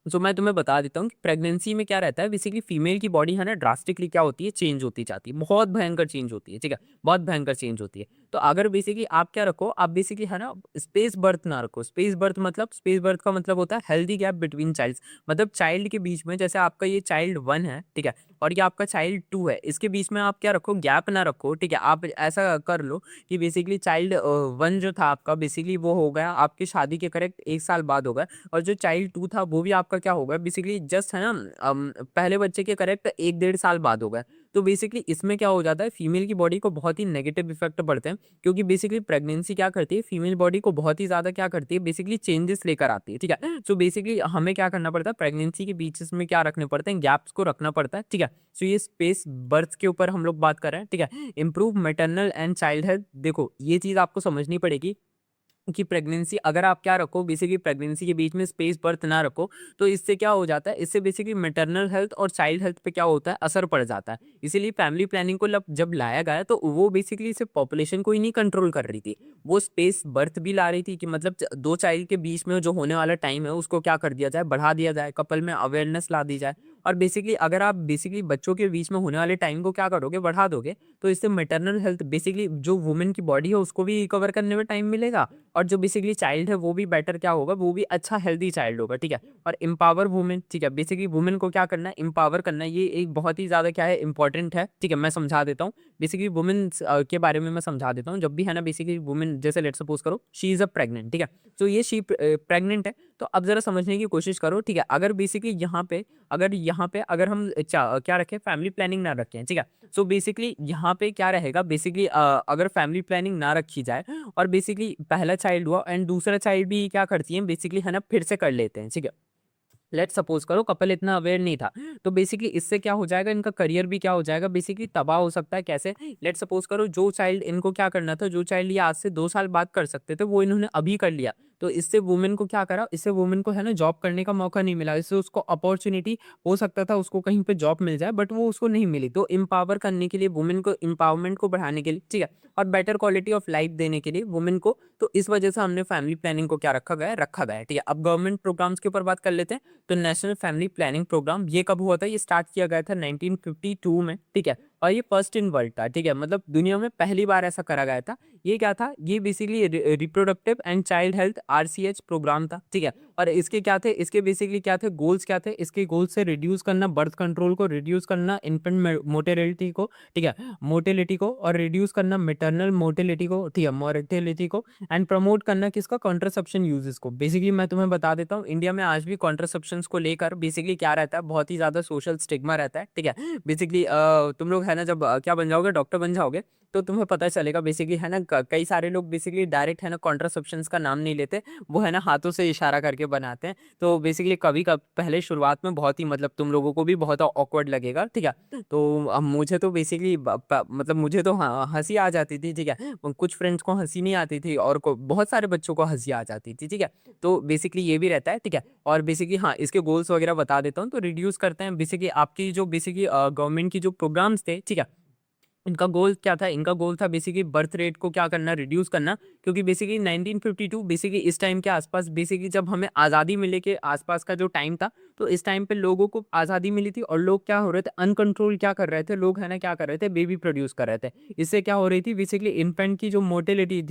S1: सो मैं तुम्हें बता देता हूँ कि प्रेगनेंसी में क्या रहता है, बेसिकली फीमेल की बॉडी है ना ड्रास्टिकली क्या होती है, चेंज होती जाती है, बहुत भयंकर चेंज होती है, ठीक है, बहुत भयंकर चेंज होती है। तो अगर बेसिकली आप क्या रखो, आप बेसिकली है ना स्पेस बर्थ ना रखो। स्पेस बर्थ मतलब, स्पेस बर्थ का मतलब होता है हेल्दी गैप बिटवीन चाइल्ड, मतलब चाइल्ड के बीच में, जैसे आपका ये चाइल्ड 1 है, ठीक है, और ये आपका चाइल्ड 2 है, इसके बीच में आप क्या रखो, गैप ना रखो, ठीक है। आप ऐसा कर लो कि बेसिकली चाइल्ड 1 जो था आपका, बेसिकली वो हो गया आपकी शादी के करेक्ट 1 साल बाद हो गया, और जो चाइल्ड 2 था वो भी आपका क्या होगा, बेसिकली जस्ट है ना पहले बच्चे के करेक्ट 1 डेढ़ साल बाद हो गया। तो बेसिकली इसमें क्या हो जाता है, फीमेल की बॉडी को बहुत ही नेगेटिव इफेक्ट पड़ते हैं, क्योंकि बेसिकली प्रेगनेंसी क्या करती है, फीमेल बॉडी को बहुत ही ज्यादा क्या करती है, बेसिकली चेंजेस लेकर आती है, ठीक है। सो बेसिकली हमें क्या करना पड़ता है, प्रेगनेंसी के बीच में क्या रखने पड़ते हैं, गैप्स को रखना पड़ता है, ठीक है। सो ये स्पेस बर्थ के ऊपर हम लोग बात कर रहे हैं, ठीक है। Improve maternal and child health, देखो ये चीज आपको समझनी पड़ेगी कि प्रेगनेंसी अगर आप क्या रखो, बेसिकली प्रेगनेंसी के बीच में स्पेस बर्थ ना रखो, तो इससे क्या हो जाता है, इससे बेसिकली मैटरनल हेल्थ और चाइल्ड हेल्थ पे क्या होता है, असर पड़ जाता है। इसीलिए फैमिली प्लानिंग को जब लाया गया तो वो बेसिकली सिर्फ पॉपुलेशन को ही नहीं कंट्रोल कर रही थी, वो स्पेस बर्थ भी ला रही थी, कि मतलब दो चाइल्ड के बीच में जो होने वाला टाइम है उसको क्या कर दिया जाए, बढ़ा दिया जाए, कपल में अवेयरनेस ला दी जाए। और बेसिकली अगर आप बेसिकली बच्चों के बीच में होने वाले टाइम को क्या करोगे, बढ़ा दोगे, तो इससे मैटरनल हेल्थ, बेसिकली जो वुमेन की बॉडी है उसको भी रिकवर करने में टाइम मिलेगा, और जो बेसिकली चाइल्ड है वो भी बेटर क्या होगा, वो भी अच्छा हेल्दी चाइल्ड होगा, ठीक है। और एम्पावर वुमेन, ठीक है, बेसिकली वुमेन को क्या करना है, एम्पावर करना है, ये एक बहुत ही ज्यादा क्या है, इंपॉर्टेंट है, ठीक है। मैं समझा देता हूँ बेसिकली वुमेन के बारे में, मैं समझा देता हूँ। जब भी है ना बेसिकली वुमेन, जैसे लेट सपोज करो शी इज अ प्रेग्नेंट, ठीक है, तो ये शी प्रेग्नेंट है, तो अब जरा समझने की कोशिश करो, ठीक है। अगर बेसिकली यहाँ पे अगर हम क्या रखें, फैमिली प्लानिंग ना रखें, ठीक है। सो बेसिकली यहाँ पे क्या रहेगा, बेसिकली अगर फैमिली प्लानिंग ना रखी जाए, और बेसिकली पहला चाइल्ड हुआ एंड दूसरा चाइल्ड भी क्या करती है, बेसिकली है ना फिर से कर लेते हैं, ठीक है। लेट सपोज करो कपल इतना अवेयर नहीं था, तो बेसिकली इससे क्या हो जाएगा, इनका करियर भी क्या हो जाएगा, बेसिकली तबाह हो सकता है। कैसे, लेट सपोज करो जो चाइल्ड इनको क्या करना था, जो चाइल्ड ये आज से 2 साल बाद कर सकते थे, वो इन्होंने अभी कर लिया, तो इससे वुमेन को क्या करा, इससे वुमेन को है ना जॉब करने का मौका नहीं मिला, इससे उसको अपॉर्चुनिटी, हो सकता था उसको कहीं पे जॉब मिल जाए, बट वो उसको नहीं मिली। तो एम्पावर करने के लिए, वुमेन को एम्पावरमेंट को बढ़ाने के लिए, ठीक है, और बेटर क्वालिटी ऑफ लाइफ देने के लिए वुमेन को, तो इस वजह से हमने फैमिली प्लानिंग को क्या रखा गया है, ठीक है। अब गवर्नमेंट प्रोग्राम्स के ऊपर बात कर लेते हैं। तो नेशनल फैमिली प्लानिंग प्रोग्राम ये कब हुआ था, ये स्टार्ट किया गया था 1952 में, ठीक है, और ये फर्स्ट इन वर्ल्ड था, ठीक है, मतलब दुनिया में पहली बार ऐसा करा गया था। ये क्या था, ये basically reproductive and child health RCH program था, ठीक है। और इसके क्या थे, इसके बेसिकली क्या थे गोल्स, क्या थे इसके गोल्स, से रिड्यूस करना बर्थ कंट्रोल को, रिड्यूस करना इन्फेंट मोटेलिटी को, ठीक है, मोटेलिटी को, और रिड्यूस करना मेटरनल मोटेलिटी को, ठीक है, मोर्टेलिटी को, एंड प्रमोट करना किसका, कॉन्ट्रासेप्शन यूजेस को। बेसिकली मैं तुम्हें बता देता हूँ, इंडिया में आज भी कॉन्ट्रासेप्शन को लेकर बेसिकली क्या रहता है, बहुत ही ज्यादा सोशल स्टिग्मा रहता है, ठीक है। बेसिकली तुम लोग है ना जब क्या बन जाओगे, डॉक्टर बन जाओगे, तो तुम्हें पता चलेगा बेसिकली है ना, कई सारे लोग बेसिकली डायरेक्ट है ना कॉन्ट्रासेप्शंस का नाम नहीं लेते, वो है ना हाथों से इशारा करके बनाते हैं। तो बेसिकली कभी कब पहले शुरुआत में बहुत ही, मतलब तुम लोगों को भी बहुत ऑकवर्ड लगेगा, ठीक है। तो मुझे तो बेसिकली मतलब मुझे तो हंसी आ जाती थी, ठीक है, कुछ फ्रेंड्स को हंसी नहीं आती थी, और बहुत सारे बच्चों को हंसी आ जाती थी, ठीक है। तो बेसिकली ये भी रहता है, ठीक है। और बेसिकली हाँ, इसके गोल्स वगैरह बता देता हूँ। तो रिड्यूस करते हैं बेसिकली आपकी जो बेसिकली गवर्नमेंट की जो प्रोग्राम्स थे, ठीक है, इनका गोल क्या था, इनका गोल था बेसिकली बर्थ रेट को क्या करना, रिड्यूस करना। क्योंकि बेसिकली 1952 बेसिकली इस टाइम के आसपास, बेसिकली जब हमें आज़ादी मिले के आसपास का जो टाइम था, तो इस टाइम पे लोगों को आज़ादी मिली थी, और लोग क्या हो रहे थे, अनकंट्रोल क्या कर रहे थे, लोग है ना क्या कर रहे थे, बेबी प्रोड्यूस कर रहे थे। इससे क्या हो रही थी, बेसिकली इन्फेंट की जो मोर्टेलिटी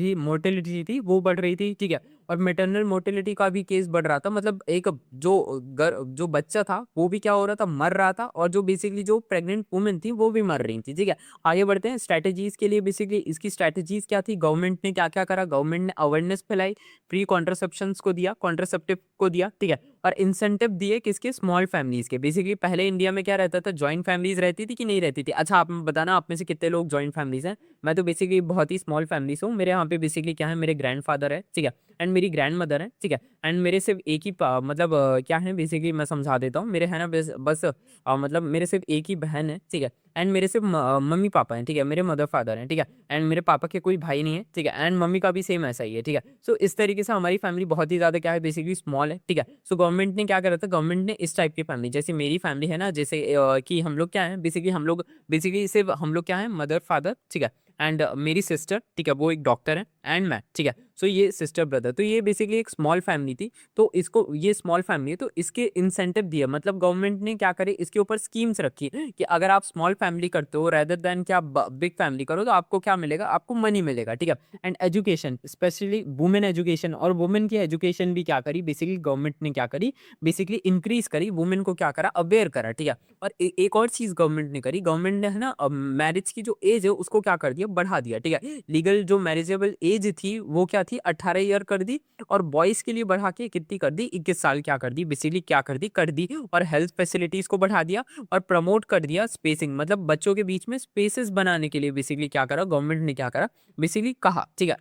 S1: थी वो बढ़ रही थी, ठीक है। और मेटरनल मोर्टेलिटी का भी केस बढ़ रहा था, मतलब एक जो बच्चा था वो भी क्या हो रहा था, मर रहा था, और जो बेसिकली जो प्रेग्नेंट वुमेन थी वो भी मर रही थी, ठीक है। आगे बढ़ते हैं स्ट्रैटेजीज के लिए। बेसिकली इसकी स्ट्रैटेजीज क्या थी, गवर्नमेंट ने क्या क्या करा, गवर्नमेंट ने अवेयरनेस फैलाई, फ्री कॉन्ट्रासेप्शंस को दिया, कॉन्ट्रासेप्टिव को दिया, ठीक है, और इंसेंटिव दिए किसके, स्मॉल फैमिलीज के। बेसिकली पहले इंडिया में क्या रहता था, जॉइंट फैमिलीज रहती थी कि नहीं रहती थी। अच्छा आप बताना, आप में से कितने लोग जॉइंट फैमिलीज हैं। मैं तो बेसिकली बहुत ही स्मॉल फैमिलीज हूँ। मेरे यहाँ पे बेसिकली क्या है, मेरे ग्रैंडफादर है, ठीक है, एंड मेरी ग्रैंड मदर है, ठीक है, एंड मेरे सिर्फ एक ही मतलब क्या है, बेसिकली मैं समझा देता हूँ। मेरे है ना बस मतलब मेरे सिर्फ एक ही बहन है, ठीक है, एंड मेरे सिर्फ मम्मी पापा हैं, ठीक है, मेरे मदर फादर हैं, ठीक है, एंड मेरे पापा के कोई भाई नहीं है, ठीक है, एंड मम्मी का भी सेम ऐसा ही है, ठीक है। सो इस तरीके से हमारी फैमिली बहुत ही ज्यादा क्या है, बेसिकली स्मॉल है, ठीक है। सो गवर्नमेंट ने क्या करा था, गवर्नमेंट ने इस टाइप की फैमिली, जैसे मेरी फैमिली है ना, जैसे कि हम लोग क्या है, बेसिकली हम लोग बेसिकली सिर्फ हम लोग क्या है, मदर फादर, ठीक है, एंड मेरी सिस्टर, ठीक है, वो एक डॉक्टर है, एंड मैं, ठीक है। सो ये सिस्टर ब्रदर, तो ये बेसिकली एक स्मॉल फैमिली थी। तो इसको, ये स्मॉल फैमिली है तो इसके इंसेंटिव दिया, मतलब गवर्नमेंट ने क्या करे, इसके ऊपर स्कीम्स रखी कि अगर आप स्मॉल फैमिली करते हो रेदर देन कि आप बिग फैमिली करो तो आपको क्या मिलेगा, आपको मनी मिलेगा, ठीक है। And education, specially women education, और वुमेन की एजुकेशन भी क्या करी बेसिकली गवर्नमेंट ने, क्या करी बेसिकली इंक्रीज करी, वुमेन को क्या करा, अवेयर करा, ठीक है। और एक और चीज गवर्नमेंट ने करी, गवर्नमेंट ने है ना मैरिज की जो एज है उसको क्या कर दिया, बढ़ा दिया, ठीक है। लीगल जो मैरिजेबल एज थी वो क्या थी, 18 ईयर कर दी, और बॉयज के लिए बढ़ा के कितनी कर दी, 21 साल क्या कर दी, बेसिकली क्या कर दी। और हेल्थ फैसिलिटीज को बढ़ा दिया और प्रमोट कर दिया स्पेसिंग, मतलब बच्चों के बीच में स्पेसेस बनाने के लिए बेसिकली क्या करा गवर्नमेंट ने, क्या करा बेसिकली कहा, ठीक है।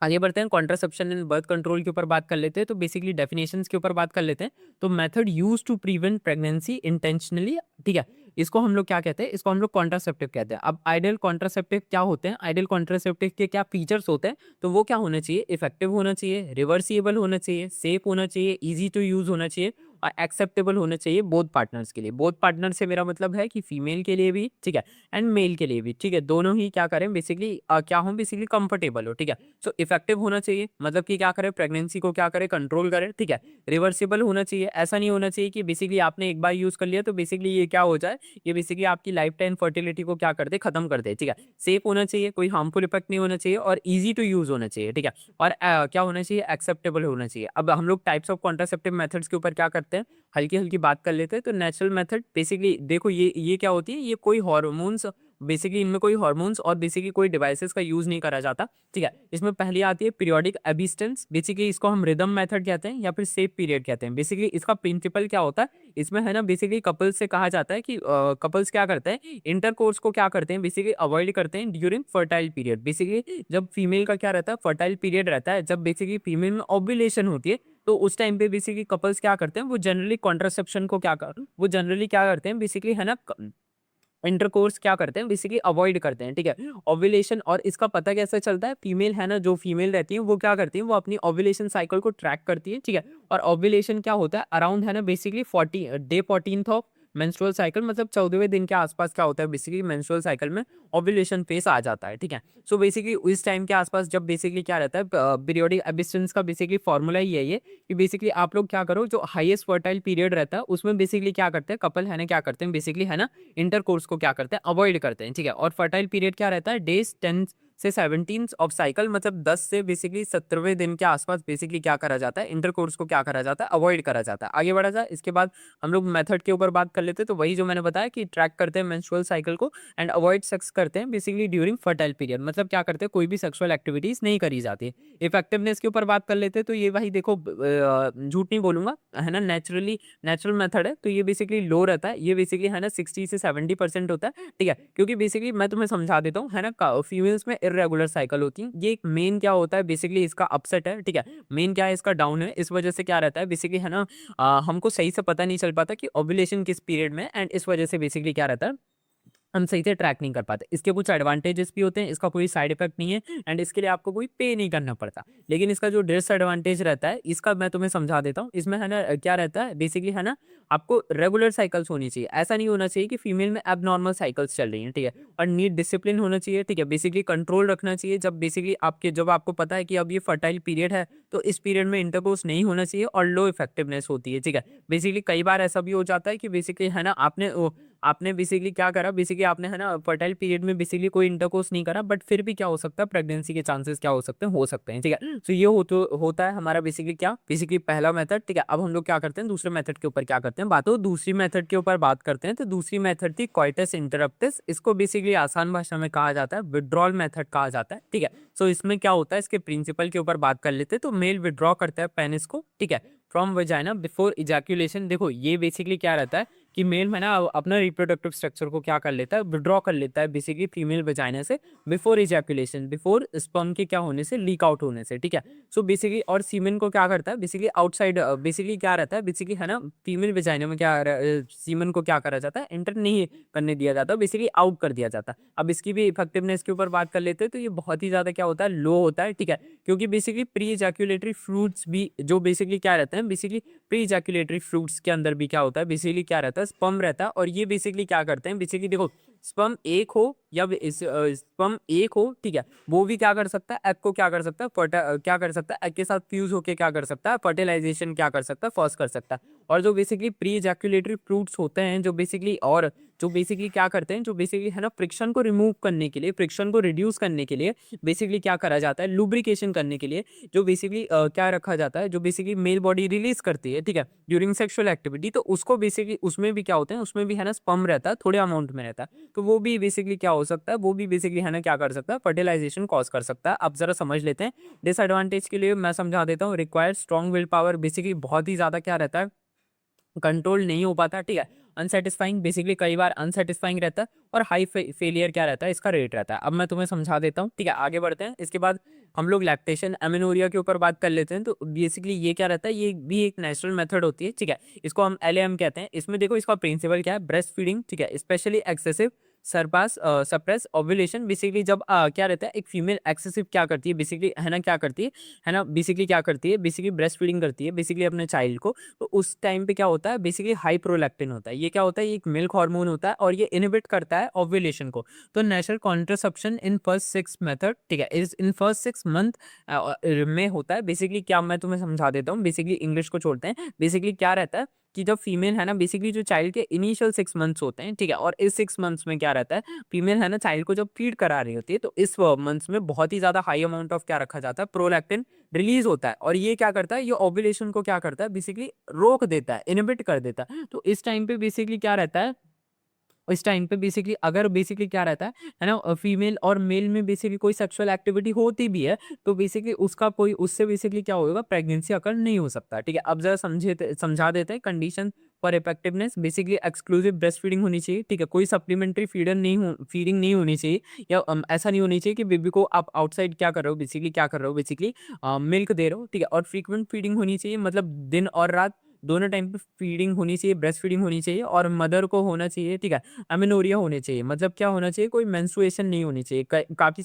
S1: आगे बढ़ते हैं, कॉन्ट्रासेप्शन एंड बर्थ कंट्रोल के ऊपर बात कर लेते हैं, तो बेसिकली डेफिनेशंस के ऊपर बात कर लेते हैं। तो method use to prevent pregnancy intentionally, ठीक है, इसको हम लोग क्या कहते हैं, इसको हम लोग कॉन्ट्रासेप्टिव कहते हैं। अब आइडियल कॉन्ट्रासेप्टिव क्या होते हैं, आइडियल कॉन्ट्रासेप्टिव के क्या फीचर्स होते हैं, तो वो क्या होना चाहिए, इफेक्टिव होना चाहिए, रिवर्सिबल होना चाहिए, सेफ होना चाहिए, इजी टू यूज होना चाहिए, और एक्सेप्टेबल होना चाहिए बोथ पार्टनर्स के लिए। बोथ पार्टनर से मेरा मतलब है कि फीमेल के लिए भी, ठीक है, एंड मेल के लिए भी, ठीक है, दोनों ही क्या करें बेसिकली, क्या हो बेसिकली कंफर्टेबल हो, ठीक है। सो इफेक्टिव होना चाहिए, मतलब कि क्या करे, प्रेगनेंसी को क्या करे, कंट्रोल करे, ठीक है। रिवर्सिबल होना चाहिए, ऐसा नहीं होना चाहिए कि बेसिकली आपने एक बार यूज कर लिया तो बेसिकली ये क्या हो जाए, ये बेसिकली आपकी लाइफ टाइम फर्टिलिटी को क्या कर दे, खत्म कर दे, ठीक है। सेफ होना चाहिए, कोई हार्मफुल इफेक्ट नहीं होना चाहिए, और ईजी टू यूज होना चाहिए, ठीक है। और क्या होना चाहिए, एक्सेप्टेबल होना चाहिए। अब हम लोग टाइप्स ऑफ कॉन्ट्रासेप्टिव मेथड्स के ऊपर क्या करते हैं, हल्की हल्की बात कर लेते हैं। तो नेचुरल मेथड बेसिकली देखो, ये क्या होती है, ये कोई हार्मोन्स, बेसिकली इनमें कोई हार्मोन्स और बेसिकली कोई डिवाइसेस का यूज नहीं करा जाता, ठीक है। इसमें पहली आती है पीरियोडिक एबिस्टेंस, बेसिकली इसको हम रिदम मेथड कहते हैं या फिर सेफ पीरियड कहते हैं। बेसिकली इसका प्रिंसिपल क्या होता है, इसमें है ना बेसिकली कपल्स से कहा जाता है कि कपल्स क्या करते हैं, इंटरकोर्स को क्या करते हैं बेसिकली अवॉइड करते हैं ड्यूरिंग फर्टाइल पीरियड। बेसिकली जब फीमेल का क्या रहता है, फर्टाइल पीरियड रहता है, जब बेसिकली फीमेल में ओव्यूलेशन होती है, तो उस टाइम पे बेसिकली कपल्स क्या करते हैं, वो जनरली कॉन्ट्रासेप्शन को वो जनरली क्या करते हैं बेसिकली, है ना, इंटरकोर्स क्या करते हैं बेसिकली अवॉइड करते हैं, ठीक है। ओव्यूलेशन, और इसका पता कैसे चलता है, फीमेल है ना, जो फीमेल रहती है वो क्या करती है, वो अपनी ओव्यूलेशन साइकिल को ट्रैक करती है, ठीक है। और ओव्यूलेशन क्या होता है, अराउंड है ना basically 14th of menstrual cycle, मतलब 14वें दिन के आसपास क्या होता है बेसिकली मेंस्ट्रुअल साइकिल में ओव्यूलेशन फेस आ जाता है, ठीक है। सो बेसिकली इस टाइम के आसपास जब बेसिकली क्या रहता है, पीरियोडिक एबिस्टेंस का बेसिकली फॉर्मूला ही है ये, कि बेसिकली आप लोग क्या करो, जो हाईएस्ट फर्टाइल पीरियड रहता है उसमें बेसिकली क्या करते हैं, कपल है ना क्या करते हैं बेसिकली, है ना, इंटरकोर्स को क्या करते हैं, अवॉइड करते हैं, ठीक है। और फर्टाइल पीरियड क्या रहता है, डेज 10 से 17 ऑफ साइकिल, मतलब 10 से बेसिकली 17वें दिन के आसपास बेसिकली क्या करा जाता है, इंटरकोर्स को क्या करा जाता है, अवॉइड करा जाता है। आगे बढ़ा जाए, इसके बाद हम लोग मेथड के ऊपर बात कर लेते हैं। तो वही जो मैंने बताया कि ट्रैक करते हैं मेंस्ट्रुअल साइकिल को एंड अवॉइड सेक्स करते हैं बेसिकली ड्यूरिंग फर्टाइल पीरियड, मतलब क्या करते हैं, कोई भी सेक्सुअल एक्टिविटीज नहीं करी जाती। इफेक्टिवनेस के ऊपर बात कर लेते हैं, तो ये भाई देखो, झूठ नहीं बोलूंगा, है ना, नेचुरल मेथड है, तो ये बेसिकली लो रहता है, ये बेसिकली है ना 60 से 70% होता है, ठीक है। क्योंकि बेसिकली मैं तुम्हें समझा देता हूँ, है ना, फीमेल्स में इरेगुलर साइकिल होती है, ये एक मेन क्या होता है बेसिकली, इसका अपसेट है, ठीक है। मेन क्या है, इसका डाउन है, इस वजह से क्या रहता है बेसिकली, है ना, हमको सही से पता नहीं चल पाता कि ओव्यूलेशन किस पीरियड में, एंड इस वजह से बेसिकली क्या रहता है, हम सही से ट्रैक नहीं कर पाते। इसके कुछ एडवांटेजेस भी होते हैं, इसका कोई साइड इफेक्ट नहीं है, एंड इसके लिए आपको कोई पे नहीं करना पड़ता। लेकिन इसका जो डिसएडवांटेज रहता है, इसका मैं तुम्हें समझा देता हूँ। इसमें है ना क्या रहता है बेसिकली, है ना, आपको रेगुलर साइकिल्स होनी चाहिए, ऐसा नहीं होना चाहिए कि फीमेल में एबनॉर्मल साइकिल्स चल रही हैं, ठीक है। और नीट डिसिप्लिन होना चाहिए, ठीक है, बेसिकली कंट्रोल रखना चाहिए। जब आपको पता है कि अब ये फर्टाइल पीरियड है, तो इस पीरियड में इंटरकोर्स नहीं होना चाहिए, और लो इफेक्टिवनेस होती है, ठीक है। बेसिकली कई बार ऐसा भी हो जाता है कि बेसिकली, है ना, आपने बेसिकली क्या करा, बेसिकली आपने, है ना, फर्टाइल पीरियड में बेसिकली कोई इंटरकोर्स नहीं करा, बट फिर भी क्या हो सकता है, प्रेगनेंसी के चांसेस क्या हो सकते हैं, ठीक है। तो ये होता है हमारा बेसिकली क्या, बेसिकली पहला मेथड, ठीक है। अब हम लोग क्या करते हैं, दूसरे मेथड के ऊपर क्या करते हैं बात, तो दूसरी मेथड के ऊपर बात करते हैं। तो दूसरी मेथड थी कॉइटस इंटरप्टस, इसको बेसिकली आसान भाषा में कहा जाता है विड्रॉल मेथड कहा जाता है, ठीक है। सो इसमें क्या होता है, इसके प्रिंसिपल के ऊपर बात कर लेते हैं। तो मेल विड्रॉ करता है पेनिस को, ठीक है, फ्रॉम वजाइना बिफोर इजैक्यूलेशन। देखो ये बेसिकली क्या रहता है कि मेल में ना अपना रिप्रोडक्टिव स्ट्रक्चर को क्या कर लेता है, विड्रॉ कर लेता है बेसिकली फीमेल वजाइना से, बिफोर इजैक्यूलेशन, बिफोर स्पर्म के क्या होने से, लीक आउट होने से, ठीक है। सो बेसिकली, और सीमेन को क्या करता है बेसिकली आउटसाइड, बेसिकली क्या रहता है बेसिकली, है ना, फीमेल वजाइना में क्या सीमेन को क्या करा जाता है, एंटर नहीं करने दिया जाता, बेसिकली आउट कर दिया जाता। अब इसकी भी इफेक्टिवनेस के ऊपर बात कर लेते हैं। तो ये बहुत ही ज्यादा क्या होता है, लो होता है, ठीक है। क्योंकि बेसिकली प्री इजैक्यूलेटरी फ्रूट्स भी जो बेसिकली क्या रहते हैं, बेसिकली प्री इजैक्यूलेटरी फ्रूट्स के अंदर भी क्या होता है बेसिकली, क्या रहता है, स्पर्म रहता है। और ये बेसिकली क्या करते हैं बेसिकली, देखो, स्पर्म एक हो या स्पर्म एक हो, ठीक है, वो भी क्या कर सकता है, एग को क्या कर सकता है, क्या कर सकता है, एग के साथ फ्यूज होके क्या कर सकता है, फर्टिलाइजेशन क्या कर सकता है, फर्स्ट कर सकता है। और जो बेसिकली प्री इजैक्युलेटरी फ्रूट्स होते हैं, जो बेसिकली क्या करते हैं, जो बेसिकली है ना फ्रिक्शन को रिमूव करने के लिए, फ्रिक्शन को रिड्यूस करने के लिए बेसिकली क्या करा जाता है, लुब्रिकेशन करने के लिए जो बेसिकली क्या रखा जाता है, जो बेसिकली मेल बॉडी रिलीज करती है, ठीक है, ड्यूरिंग सेक्सुअल एक्टिविटी, तो उसको बेसिकली उसमें भी क्या होते हैं, उसमें भी है ना स्पर्म रहता है, थोड़े अमाउंट में रहता है, तो वो भी बेसिकली क्या हो सकता है, वो भी बेसिकली है ना क्या कर सकता है, फर्टिलाइजेशन कॉज कर सकता है। अब जरा समझ लेते हैं। डिसएडवांटेज के लिए मैं समझा देता हूँ। Require strong will power, basically बहुत ही ज्यादा क्या रहता है, कंट्रोल नहीं हो पाता, ठीक है। अनसेटिस्फाइंग, बेसिकली कई बार अनसेटिस्फाइंग रहता है। और हाई फेलियर क्या रहता है, इसका रेट रहता है। अब मैं तुम्हें समझा देता हूँ, ठीक है, आगे बढ़ते हैं। इसके बाद हम लोग लैक्टेशन एमेनोरिया के ऊपर बात कर लेते हैं। तो बेसिकली ये क्या रहता है, ये भी एक नेचुरल मेथड होती है, ठीक है, इसको हम एलएम कहते हैं। इसमें देखो इसका प्रिंसिपल क्या है, ब्रेस्ट फीडिंग, ठीक है, specially excessive surpass suppress ovulation. Basically जब क्या रहता है, एक फीमेल एक्सेसिव क्या करती है, बेसिकली है ना क्या करती है ना, बेसिकली क्या करती है, बेसिकली ब्रेस्ट फीडिंग करती है बेसिकली अपने चाइल्ड को। तो उस टाइम पे क्या होता है, बेसिकली हाई प्रोलैक्टिन होता है। ये क्या होता है, ये एक मिल्क हार्मोन होता है और ये इनहिबिट करता है ओव्यूलेशन को। तो natural contraception in first 6 method, ठीक है, इज इन फर्स्ट 6 मंथ में होता है। बेसिकली क्या, मैं तुम्हें समझा देता हूँ, बेसिकली इंग्लिश को छोड़ते हैं। बेसिकली क्या रहता है कि जब फीमेल है ना, बेसिकली जो चाइल्ड के इनिशियल 6 मंथ्स होते हैं, ठीक है, और इस 6 मंथ्स में क्या रहता है, फीमेल है ना चाइल्ड को जब फीड करा रही होती है, तो इस मंथ्स में बहुत ही ज्यादा हाई अमाउंट ऑफ क्या रखा जाता है, प्रोलैक्टिन रिलीज होता है। और ये क्या करता है, ये ओव्यूलेशन को क्या करता है, बेसिकली रोक देता है, इनहिबिट कर देता है। तो इस टाइम पे बेसिकली क्या रहता है, इस टाइम पे बेसिकली अगर बेसिकली क्या रहता है ना, फीमेल और मेल में बेसिकली कोई सेक्सुअल एक्टिविटी होती भी है, तो बेसिकली उसका कोई उससे बेसिकली क्या होगा, प्रेगनेंसी अकर नहीं हो सकता, ठीक है। अब जरा समझा देते हैं condition for effectiveness. Basically exclusive breast feeding होनी चाहिए, ठीक है, कोई सप्लीमेंट्री फीडिंग नहीं होनी चाहिए, या ऐसा नहीं होनी चाहिए कि बेबी को आप आउटसाइड क्या कर रहे हो, बेसिकली क्या कर रहे हो, बेसिकली मिल्क दे रहे हो, ठीक है। और फ्रीक्वेंट फीडिंग होनी चाहिए, मतलब दिन और रात दोनों टाइम पे फीडिंग होनी चाहिए, ब्रेस्ट फीडिंग होनी चाहिए। और मदर को होना चाहिए, ठीक है, अमेनोरिया होने चाहिए, मतलब क्या होना चाहिए, कोई मेंस्ट्रुएशन नहीं होनी चाहिए। काफ़ी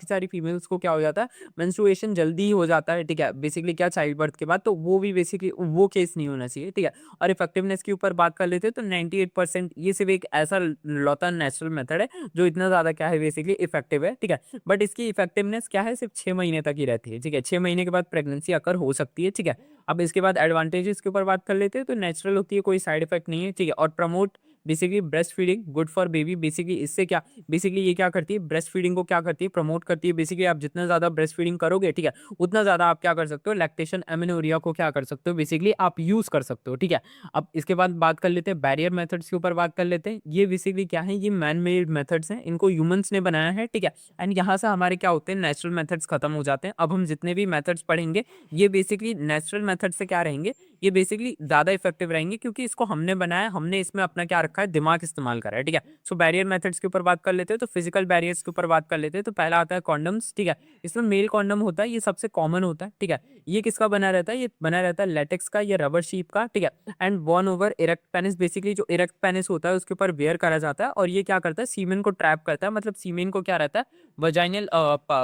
S1: सारी फीमेल्स को क्या हो जाता है, मेंस्ट्रुएशन जल्दी ही हो जाता है, ठीक है, बेसिकली क्या चाइल्ड बर्थ के बाद, तो वो भी बेसिकली वो केस नहीं होना चाहिए, ठीक है। और इफेक्टिवनेस के ऊपर बात कर लेते हैं तो 98%, ये सिर्फ एक ऐसा लौता नेचुरल मेथड है जो इतना ज़्यादा क्या है, बेसिकली इफेक्टिव है, ठीक है। बट इसकी इफेक्टिवनेस क्या है, सिर्फ 6 महीने तक ही रहती है, ठीक है, 6 महीने के बाद प्रेगनेंसी अकर हो सकती है, ठीक है। अब इसके बाद एडवांटेजेस के ऊपर बात कर लेते हैं। तो नेचुरल होती है, कोई साइड इफेक्ट नहीं है, ठीक है। और promote basically breast feeding, good for baby. Basically इससे क्या, बेसिकली ये क्या करती है, ब्रेस्ट फीडिंग को क्या करती है, प्रमोट करती है। बेसिकली आप जितना ज्यादा ब्रेस्ट फीडिंग करोगे, ठीक है, उतना ज्यादा आप क्या कर सकते हो, लैक्टेशन एमेनोरिया को क्या कर सकते हो, बेसिकली आप यूज कर सकते हो, ठीक है। अब इसके बाद बात कर लेते हैं बैरियर मेथड्स के ऊपर बात कर लेते हैं। ये बेसिकली क्या है, ये मैन मेड मेथड्स हैं, इनको ह्यूमंस ने बनाया है, ठीक है। एंड यहाँ से हमारे क्या होते हैं, नेचुरल मेथड्स खत्म हो जाते हैं। अब हम जितने भी मेथड्स पढ़ेंगे, ये बेसिकली नेचुरल मेथड से क्या रहेंगे, ये बेसिकली ज़्यादा इफेक्टिव रहेंगे, क्योंकि इसको हमने बनाया, हमने इसमें अपना क्या रखा है, दिमाग इस्तेमाल करा है, ठीक है। सो बैरियर मेथड्स के ऊपर बात कर लेते हैं। तो फिजिकल बैरियर्स के ऊपर बात कर लेते हैं। तो पहला आता है कॉन्डम्स, ठीक है। इसमें मेल कॉन्डम होता है, ये सबसे कॉमन होता है, ठीक है। ये किसका बना रहता है, ये बना रहता है लेटेक्स का या रबर शीप का, ठीक है। And one over erect penis, basically जो इरेक्ट पेनिस होता है उसके ऊपर वेयर करा जाता है। और ये क्या करता है, सीमेन को ट्रैप करता है, मतलब सीमेन को क्या रहता है, वजाइनल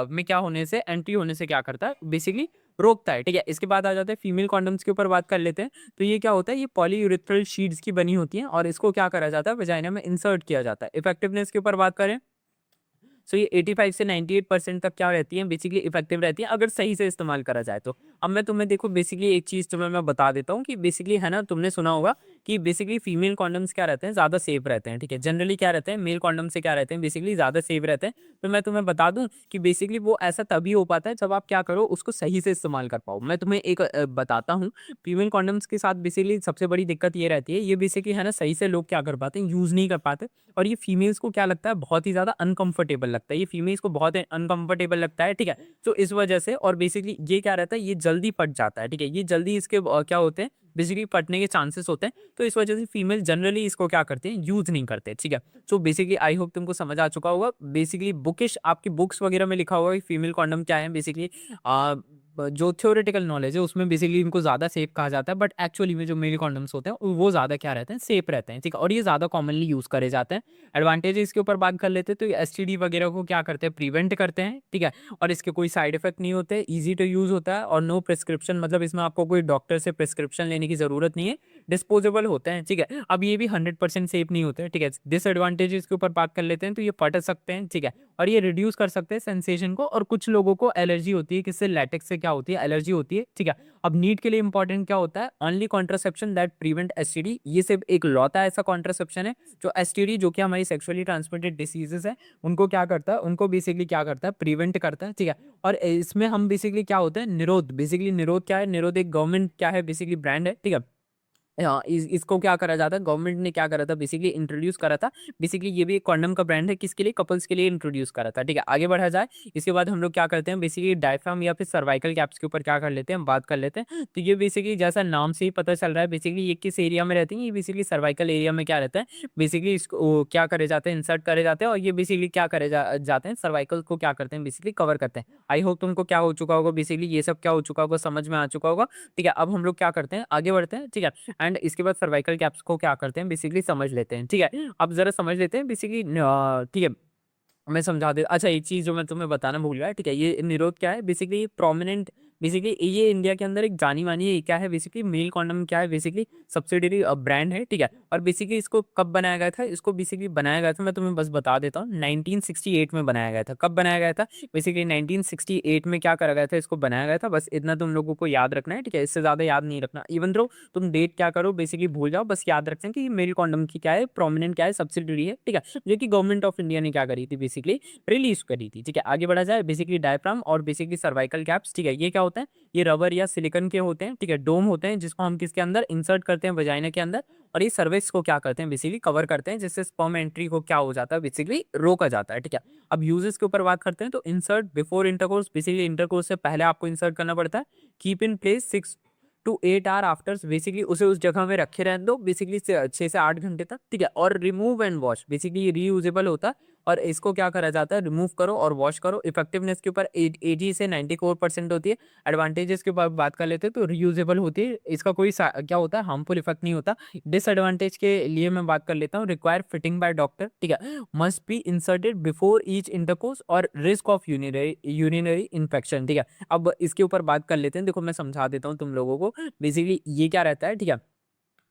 S1: में क्या होने से, एंट्री होने से क्या करता है, बेसिकली रोकता है, ठीक है। इसके बाद आ जाते हैं फीमेल कॉन्डम्स के ऊपर बात कर लेते हैं। तो ये क्या होता है, ये पॉलीयूरेथ्रल शीट्स की बनी होती हैं और इसको क्या करा जाता है, वजाइना में इंसर्ट किया जाता है। इफेक्टिवनेस के ऊपर बात करें, सो ये 85 से 98% तक क्या रहती है, बेसिकली इफेक्टिव रहती है, अगर सही से इस्तेमाल करा जाए तो। अब मैं तुम्हें देखो, बेसिकली एक चीज़ तुम्हें मैं बता देता हूँ कि बेसिकली है ना, तुमने सुना होगा कि बेसिकली फीमेल कॉन्डम्स क्या रहते हैं, ज़्यादा सेफ रहते हैं, ठीक है। जनरली क्या रहते हैं, मेल कॉन्डम से क्या रहते हैं, बेसिकली ज़्यादा सेफ रहते हैं। तो मैं तुम्हें बता दूं कि बेसिकली वो ऐसा तभी हो पाता है जब आप क्या करो, उसको सही से इस्तेमाल कर पाओ। मैं तुम्हें एक बताता हूँ। फीमेल कॉन्डम्स के साथ बेसिकली सबसे बड़ी दिक्कत ये रहती है, ये बेसिकली है ना, सही से लोग क्या कर पाते हैं, यूज़ नहीं कर पाते। और ये फीमेल्स को क्या लगता है, बहुत ही ज़्यादा अनकंफर्टेबल लगता है, ये फीमेल्स को बहुत अनकंफर्टेबल लगता है, ठीक है। तो इस वजह से, और बेसिकली ये क्या रहता है, ये जल्दी फट जाता है, ठीक है, ये जल्दी इसके क्या होते हैं, बेसिकली फटने के चांसेस होते हैं। तो इस वजह से फीमेल जनरली इसको क्या करते हैं, यूज नहीं करते, ठीक है। सो बेसिकली आई होप तुमको समझ आ चुका होगा। बेसिकली बुकिश आपकी बुक्स वगैरह में लिखा होगा कि फीमेल कॉन्डम क्या है, बेसिकली जो थ्योरेटिकल नॉलेज है उसमें बेसिकली इनको ज़्यादा सेफ कहा जाता है, बट एक्चुअली में जो मेल कॉन्डम्स होते हैं वो ज़्यादा क्या रहते हैं, सेफ रहते हैं, ठीक है। और ये ज़्यादा कॉमनली यूज़ करे जाते हैं। एडवांटेज इसके ऊपर बात कर लेते हैं। तो एसटीडी वगैरह को क्या करते हैं, प्रिवेंट करते हैं, ठीक है। और इसके कोई साइड इफेक्ट नहीं होते, ईजी टू यूज़ होता है, और नो प्रिस्क्रिप्शन, मतलब इसमें आपको कोई डॉक्टर से प्रिस्क्रिप्शन लेने की ज़रूरत नहीं है, डिस्पोजेबल होते हैं, ठीक है। अब ये भी 100% सेफ नहीं होते हैं, ठीक है। डिसएडवांटेजेस के ऊपर बात कर लेते हैं, तो ये फट सकते हैं, ठीक है, और ये रिड्यूस कर सकते हैं सेंसेशन को, और कुछ लोगों को एलर्जी होती है, किससे, लैटेक्स से क्या होती है, एलर्जी होती है, ठीक है। अब नीट के लिए इंपॉर्टेंट क्या होता है, only contraception that prevent STD, ये सिर्फ एक लौता ऐसा कॉन्ट्रासेप्शन है जो एसटीडी, जो कि हमारी सेक्सुअली ट्रांसमिटेड डिसीजेस है, उनको क्या करता है, उनको बेसिकली क्या करता है, प्रिवेंट करता है, ठीक है। और इसमें हम बेसिकली क्या होता है, निरोध, बेसिकली निरोध क्या है, निरोध एक गवर्नमेंट क्या है, बेसिकली ब्रांड है, ठीक है। हाँ, इसको क्या करा जाता है, गवर्नमेंट ने क्या करा था, बेसिकली इंट्रोड्यूस करा था। बेसिकली ये भी एक कॉन्डम का ब्रांड है, किसके लिए, कपल्स के लिए इंट्रोड्यूस करा था, ठीक है। आगे बढ़ा जाए, इसके बाद हम लोग क्या करते हैं, बेसिकली डायफ्राम या फिर सर्वाइकल कैप्स के ऊपर क्या कर लेते हैं, बात कर लेते हैं। तो ये बेसिकली जैसा नाम से ही पता चल रहा है, बेसिकली ये किस एरिया में रहती है, ये बेसिकली सर्वाइकल एरिया में क्या रहता है, बेसिकली इसको क्या करे जाते हैं, इंसर्ट करे जाते हैं, और ये बेसिकली क्या करे जाते हैं, सर्वाइकल को क्या करते हैं, बेसिकली कवर करते हैं। आई होप तुमको क्या हो चुका होगा, बेसिकली ये सब क्या हो चुका होगा, समझ में आ चुका होगा, ठीक है। अब हम लोग क्या करते हैं, आगे बढ़ते हैं, ठीक है। एंड इसके बाद सर्वाइकल कैप्स को क्या करते हैं, बेसिकली समझ लेते हैं, ठीक है। अब जरा समझ लेते हैं बेसिकली, ठीक है। मैं समझा दे, अच्छा एक चीज़ जो मैं तुम्हें बताना भूल गया, ठीक है। ये निरोध क्या है, बेसिकली प्रोमिनेंट, बेसिकली ये इंडिया के अंदर एक जानी मानी है, क्या है, बेसिकली मेल कॉन्डम क्या है, बेसिकली सब्सिडरी ब्रांड है, ठीक है। और बेसिकली इसको कब बनाया गया था, इसको बेसिकली बनाया गया था, मैं तुम्हें बस बता देता हूँ, 1968 में बनाया गया था। कब बनाया गया था, बेसिकली 1968 में क्या करा गया था, इसको बनाया गया था, बस इतना तुम लोगों को याद रखना है, ठीक है। इससे ज़्यादा याद नहीं रखना, इवन दो तुम डेट क्या करो, बेसिकली भूल जाओ, बस याद रखते हैं कि मेल कॉन्डम की क्या है, प्रोमिनेंट क्या है, सब्सिडरी है, ठीक है, जो कि गवर्नमेंट ऑफ इंडिया ने क्या करी थी, बेसिकली रिलीज करी थी, ठीक है। आगे बढ़ा जाए, बेसिकली डायफ्राम और बेसिकली सर्वाइकल कैप्स, ठीक है, ये क्या होते हैं, ये रबर या सिलिकॉन के होते हैं, ठीक है, डोम होते हैं, जिसको हम किसके अंदर इंसर्ट करते हैं, वजाइना के अंदर, और ये सर्विक्स को क्या करते हैं, बेसिकली कवर करते हैं, जिससे स्पर्म एंट्री को क्या हो जाता है, बेसिकली रोका जाता है, ठीक है। अब यूजेस के ऊपर बात करते हैं, तो insert before intercourse, basically intercourse से पहले आपको इंसर्ट करना पड़ता है। Keep in place 6 to 8 hour afters, basically उसे उस जगह में रखे रहने दो, बेसिकली 6 से 8 घंटे तक, ठीक है। और रिमूव एंड वॉश, बेसिकली ये रीयूजेबल होता है, और इसको क्या करा जाता है, रिमूव करो और वॉश करो। इफेक्टिवनेस के ऊपर 80 से 94% होती है। एडवांटेजेस के ऊपर बात कर लेते हैं, तो रीयूजेबल होती है, इसका कोई क्या होता है, हार्मफुल इफेक्ट नहीं होता। डिसएडवांटेज के लिए मैं बात कर लेता हूँ, रिक्वायर फिटिंग बाय डॉक्टर, ठीक है, must be inserted before each intercourse, और रिस्क ऑफ यूरिनरी इन्फेक्शन, ठीक है। अब इसके ऊपर बात कर लेते हैं, देखो मैं समझा देता हूँ तुम लोगों को, बेसिकली ये क्या रहता है, ठीक है।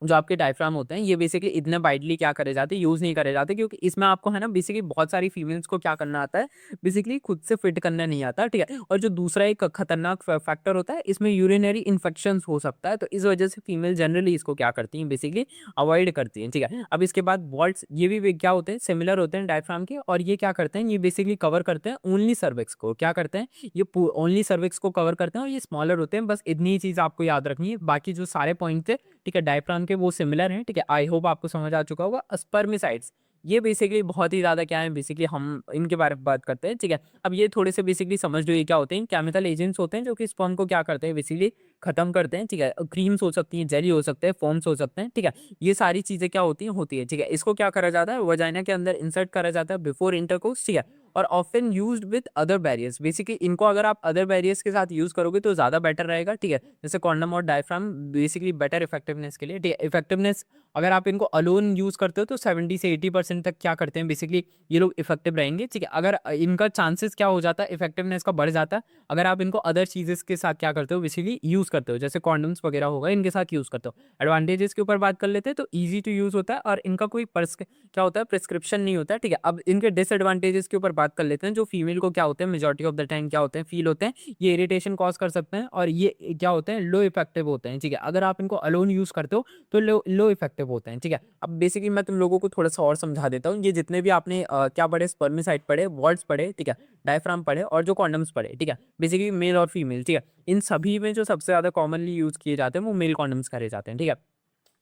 S1: जो आपके डायफ्राम होते हैं, ये बेसिकली इतने वाइडली क्या करे जाते हैं, यूज़ नहीं करे जाते, क्योंकि इसमें आपको है ना, बेसिकली बहुत सारी फीमेल्स को क्या करना आता है, बेसिकली खुद से फिट करना नहीं आता, ठीक है। और जो दूसरा एक खतरनाक फैक्टर होता है, इसमें यूरिनरी इन्फेक्शंस हो सकता है, तो इस वजह से फीमेल जनरली इसको क्या करती हैं, बेसिकली अवॉइड करती हैं, ठीक है। अब इसके बाद वॉल्ट्स, ये भी क्या होते हैं, सिमिलर होते हैं डायफ्राम के, और ये क्या करते हैं, ये बेसिकली कवर करते हैं ओनली सर्विक्स को, क्या करते हैं, ये ओनली सर्विक्स को कवर करते हैं, और ये स्मॉलर होते हैं, बस इतनी ही चीज़ आपको याद रखनी है। बाकी जो सारे पॉइंट थे, ठीक है, डायफ्राम के, वो सिमिलर हैं, ठीक है। आई होप आपको समझ आ चुका होगा। स्पर्मिसाइड्स, ये बेसिकली बहुत ही ज़्यादा क्या है, बेसिकली हम इनके बारे में बात करते हैं, ठीक है। अब ये थोड़े से बेसिकली समझ लो, ये क्या होते हैं, केमिकल एजेंट्स होते हैं, जो कि स्पर्म को क्या करते हैं, बेसिकली खत्म करते हैं, ठीक है। क्रीम्स हो सकती हैं, जेली हो सकते हैं, फोम्स हो सकते हैं, ठीक है। ये सारी चीज़ें क्या होती है, ठीक है। इसको क्या करा जाता है, वजाइना के अंदर इंसर्ट करा जाता है बिफोर इंटरकोर्स, ठीक है। और often used with other barriers, basically इनको अगर आप अदर बैरियर्स के साथ यूज़ करोगे तो ज़्यादा बेटर रहेगा, ठीक है। जैसे कॉन्डम और डायफ्राम, बेसिकली बेटर इफेक्टिवनेस के लिए, ठीक है। इफेक्टिवनेस अगर आप इनको अलोन यूज़ करते हो, तो 70 से 80% तक क्या करते हैं, बेसिकली ये लोग इफेक्टिव रहेंगे, ठीक है। अगर इनका चांसेस क्या हो जाता है, इफेक्टिवनेस का बढ़ जाता है, अगर आप इनको अदर चीज़ेस के साथ क्या करते हो, बेसिकली यूज़ करते हो, जैसे कॉन्डम्स वगैरह होगा, इनके साथ यूज़ करते हो। एडवांटेजेस के ऊपर बात कर लेते हैं, तो ईजी टू यूज़ होता है, और इनका कोई क्या होता है, प्रिस्क्रिप्शन नहीं होता है, ठीक है। अब इनके डिसएडवांटेजेस के ऊपर बात कर लेते हैं, जो फीमेल को क्या होते हैं, मेजॉरिटी ऑफ द टाइम क्या होते हैं, फील होते हैं, ये इरिटेशन कॉज कर सकते हैं, और ये क्या होते हैं, लो इफेक्टिव होते हैं, ठीक है। अगर आप इनको अलोन यूज़ करते हो, तो लो इफेक्टिव होते हैं, ठीक है। अब बेसिकली मैं तुम लोगों को थोड़ा सा और समझा देता हूँ, ये जितने भी आपने क्या पढ़े, स्पर्मिसाइड पढ़े, वॉल्ट्स पढ़े, ठीक है, डायफ्राम पढ़े, और जो कॉन्डम्स पढ़े, ठीक है, बेसिकली मेल और फीमेल, ठीक है। इन सभी में जो सबसे ज़्यादा कॉमनली यूज़ किए जाते हैं, वो मेल कॉन्डम्स करे जाते हैं, ठीक है।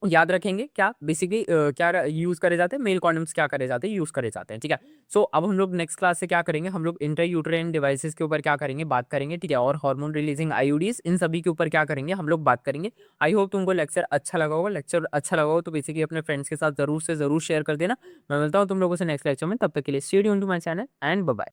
S1: याद रखेंगे क्या, बेसिकली क्या यूज़ करे जाते हैं, मेल कॉन्डम्स क्या करे जाते हैं, यूज़ करे जाते हैं, ठीक है। सो अब हम लोग नेक्स्ट क्लास से क्या करेंगे, हम लोग इंटर यूटेराइन डिवाइसेस के ऊपर क्या करेंगे, बात करेंगे, ठीक है। और हार्मोन रिलीजिंग आईयूडीज, इन सभी के ऊपर क्या करेंगे, हम लोग बात करेंगे। आई होप तुमको लेक्चर अच्छा लगा होगा। लेक्चर अच्छा लगा हो तो बेसिकली अपने फ्रेंड्स के साथ ज़रूर से ज़रूर शेयर कर देना। मैं मिलता हूँ तुम लोगों से नेक्स्ट लेक्चर में, तब तक के लिए stay tuned to my channel and bye bye.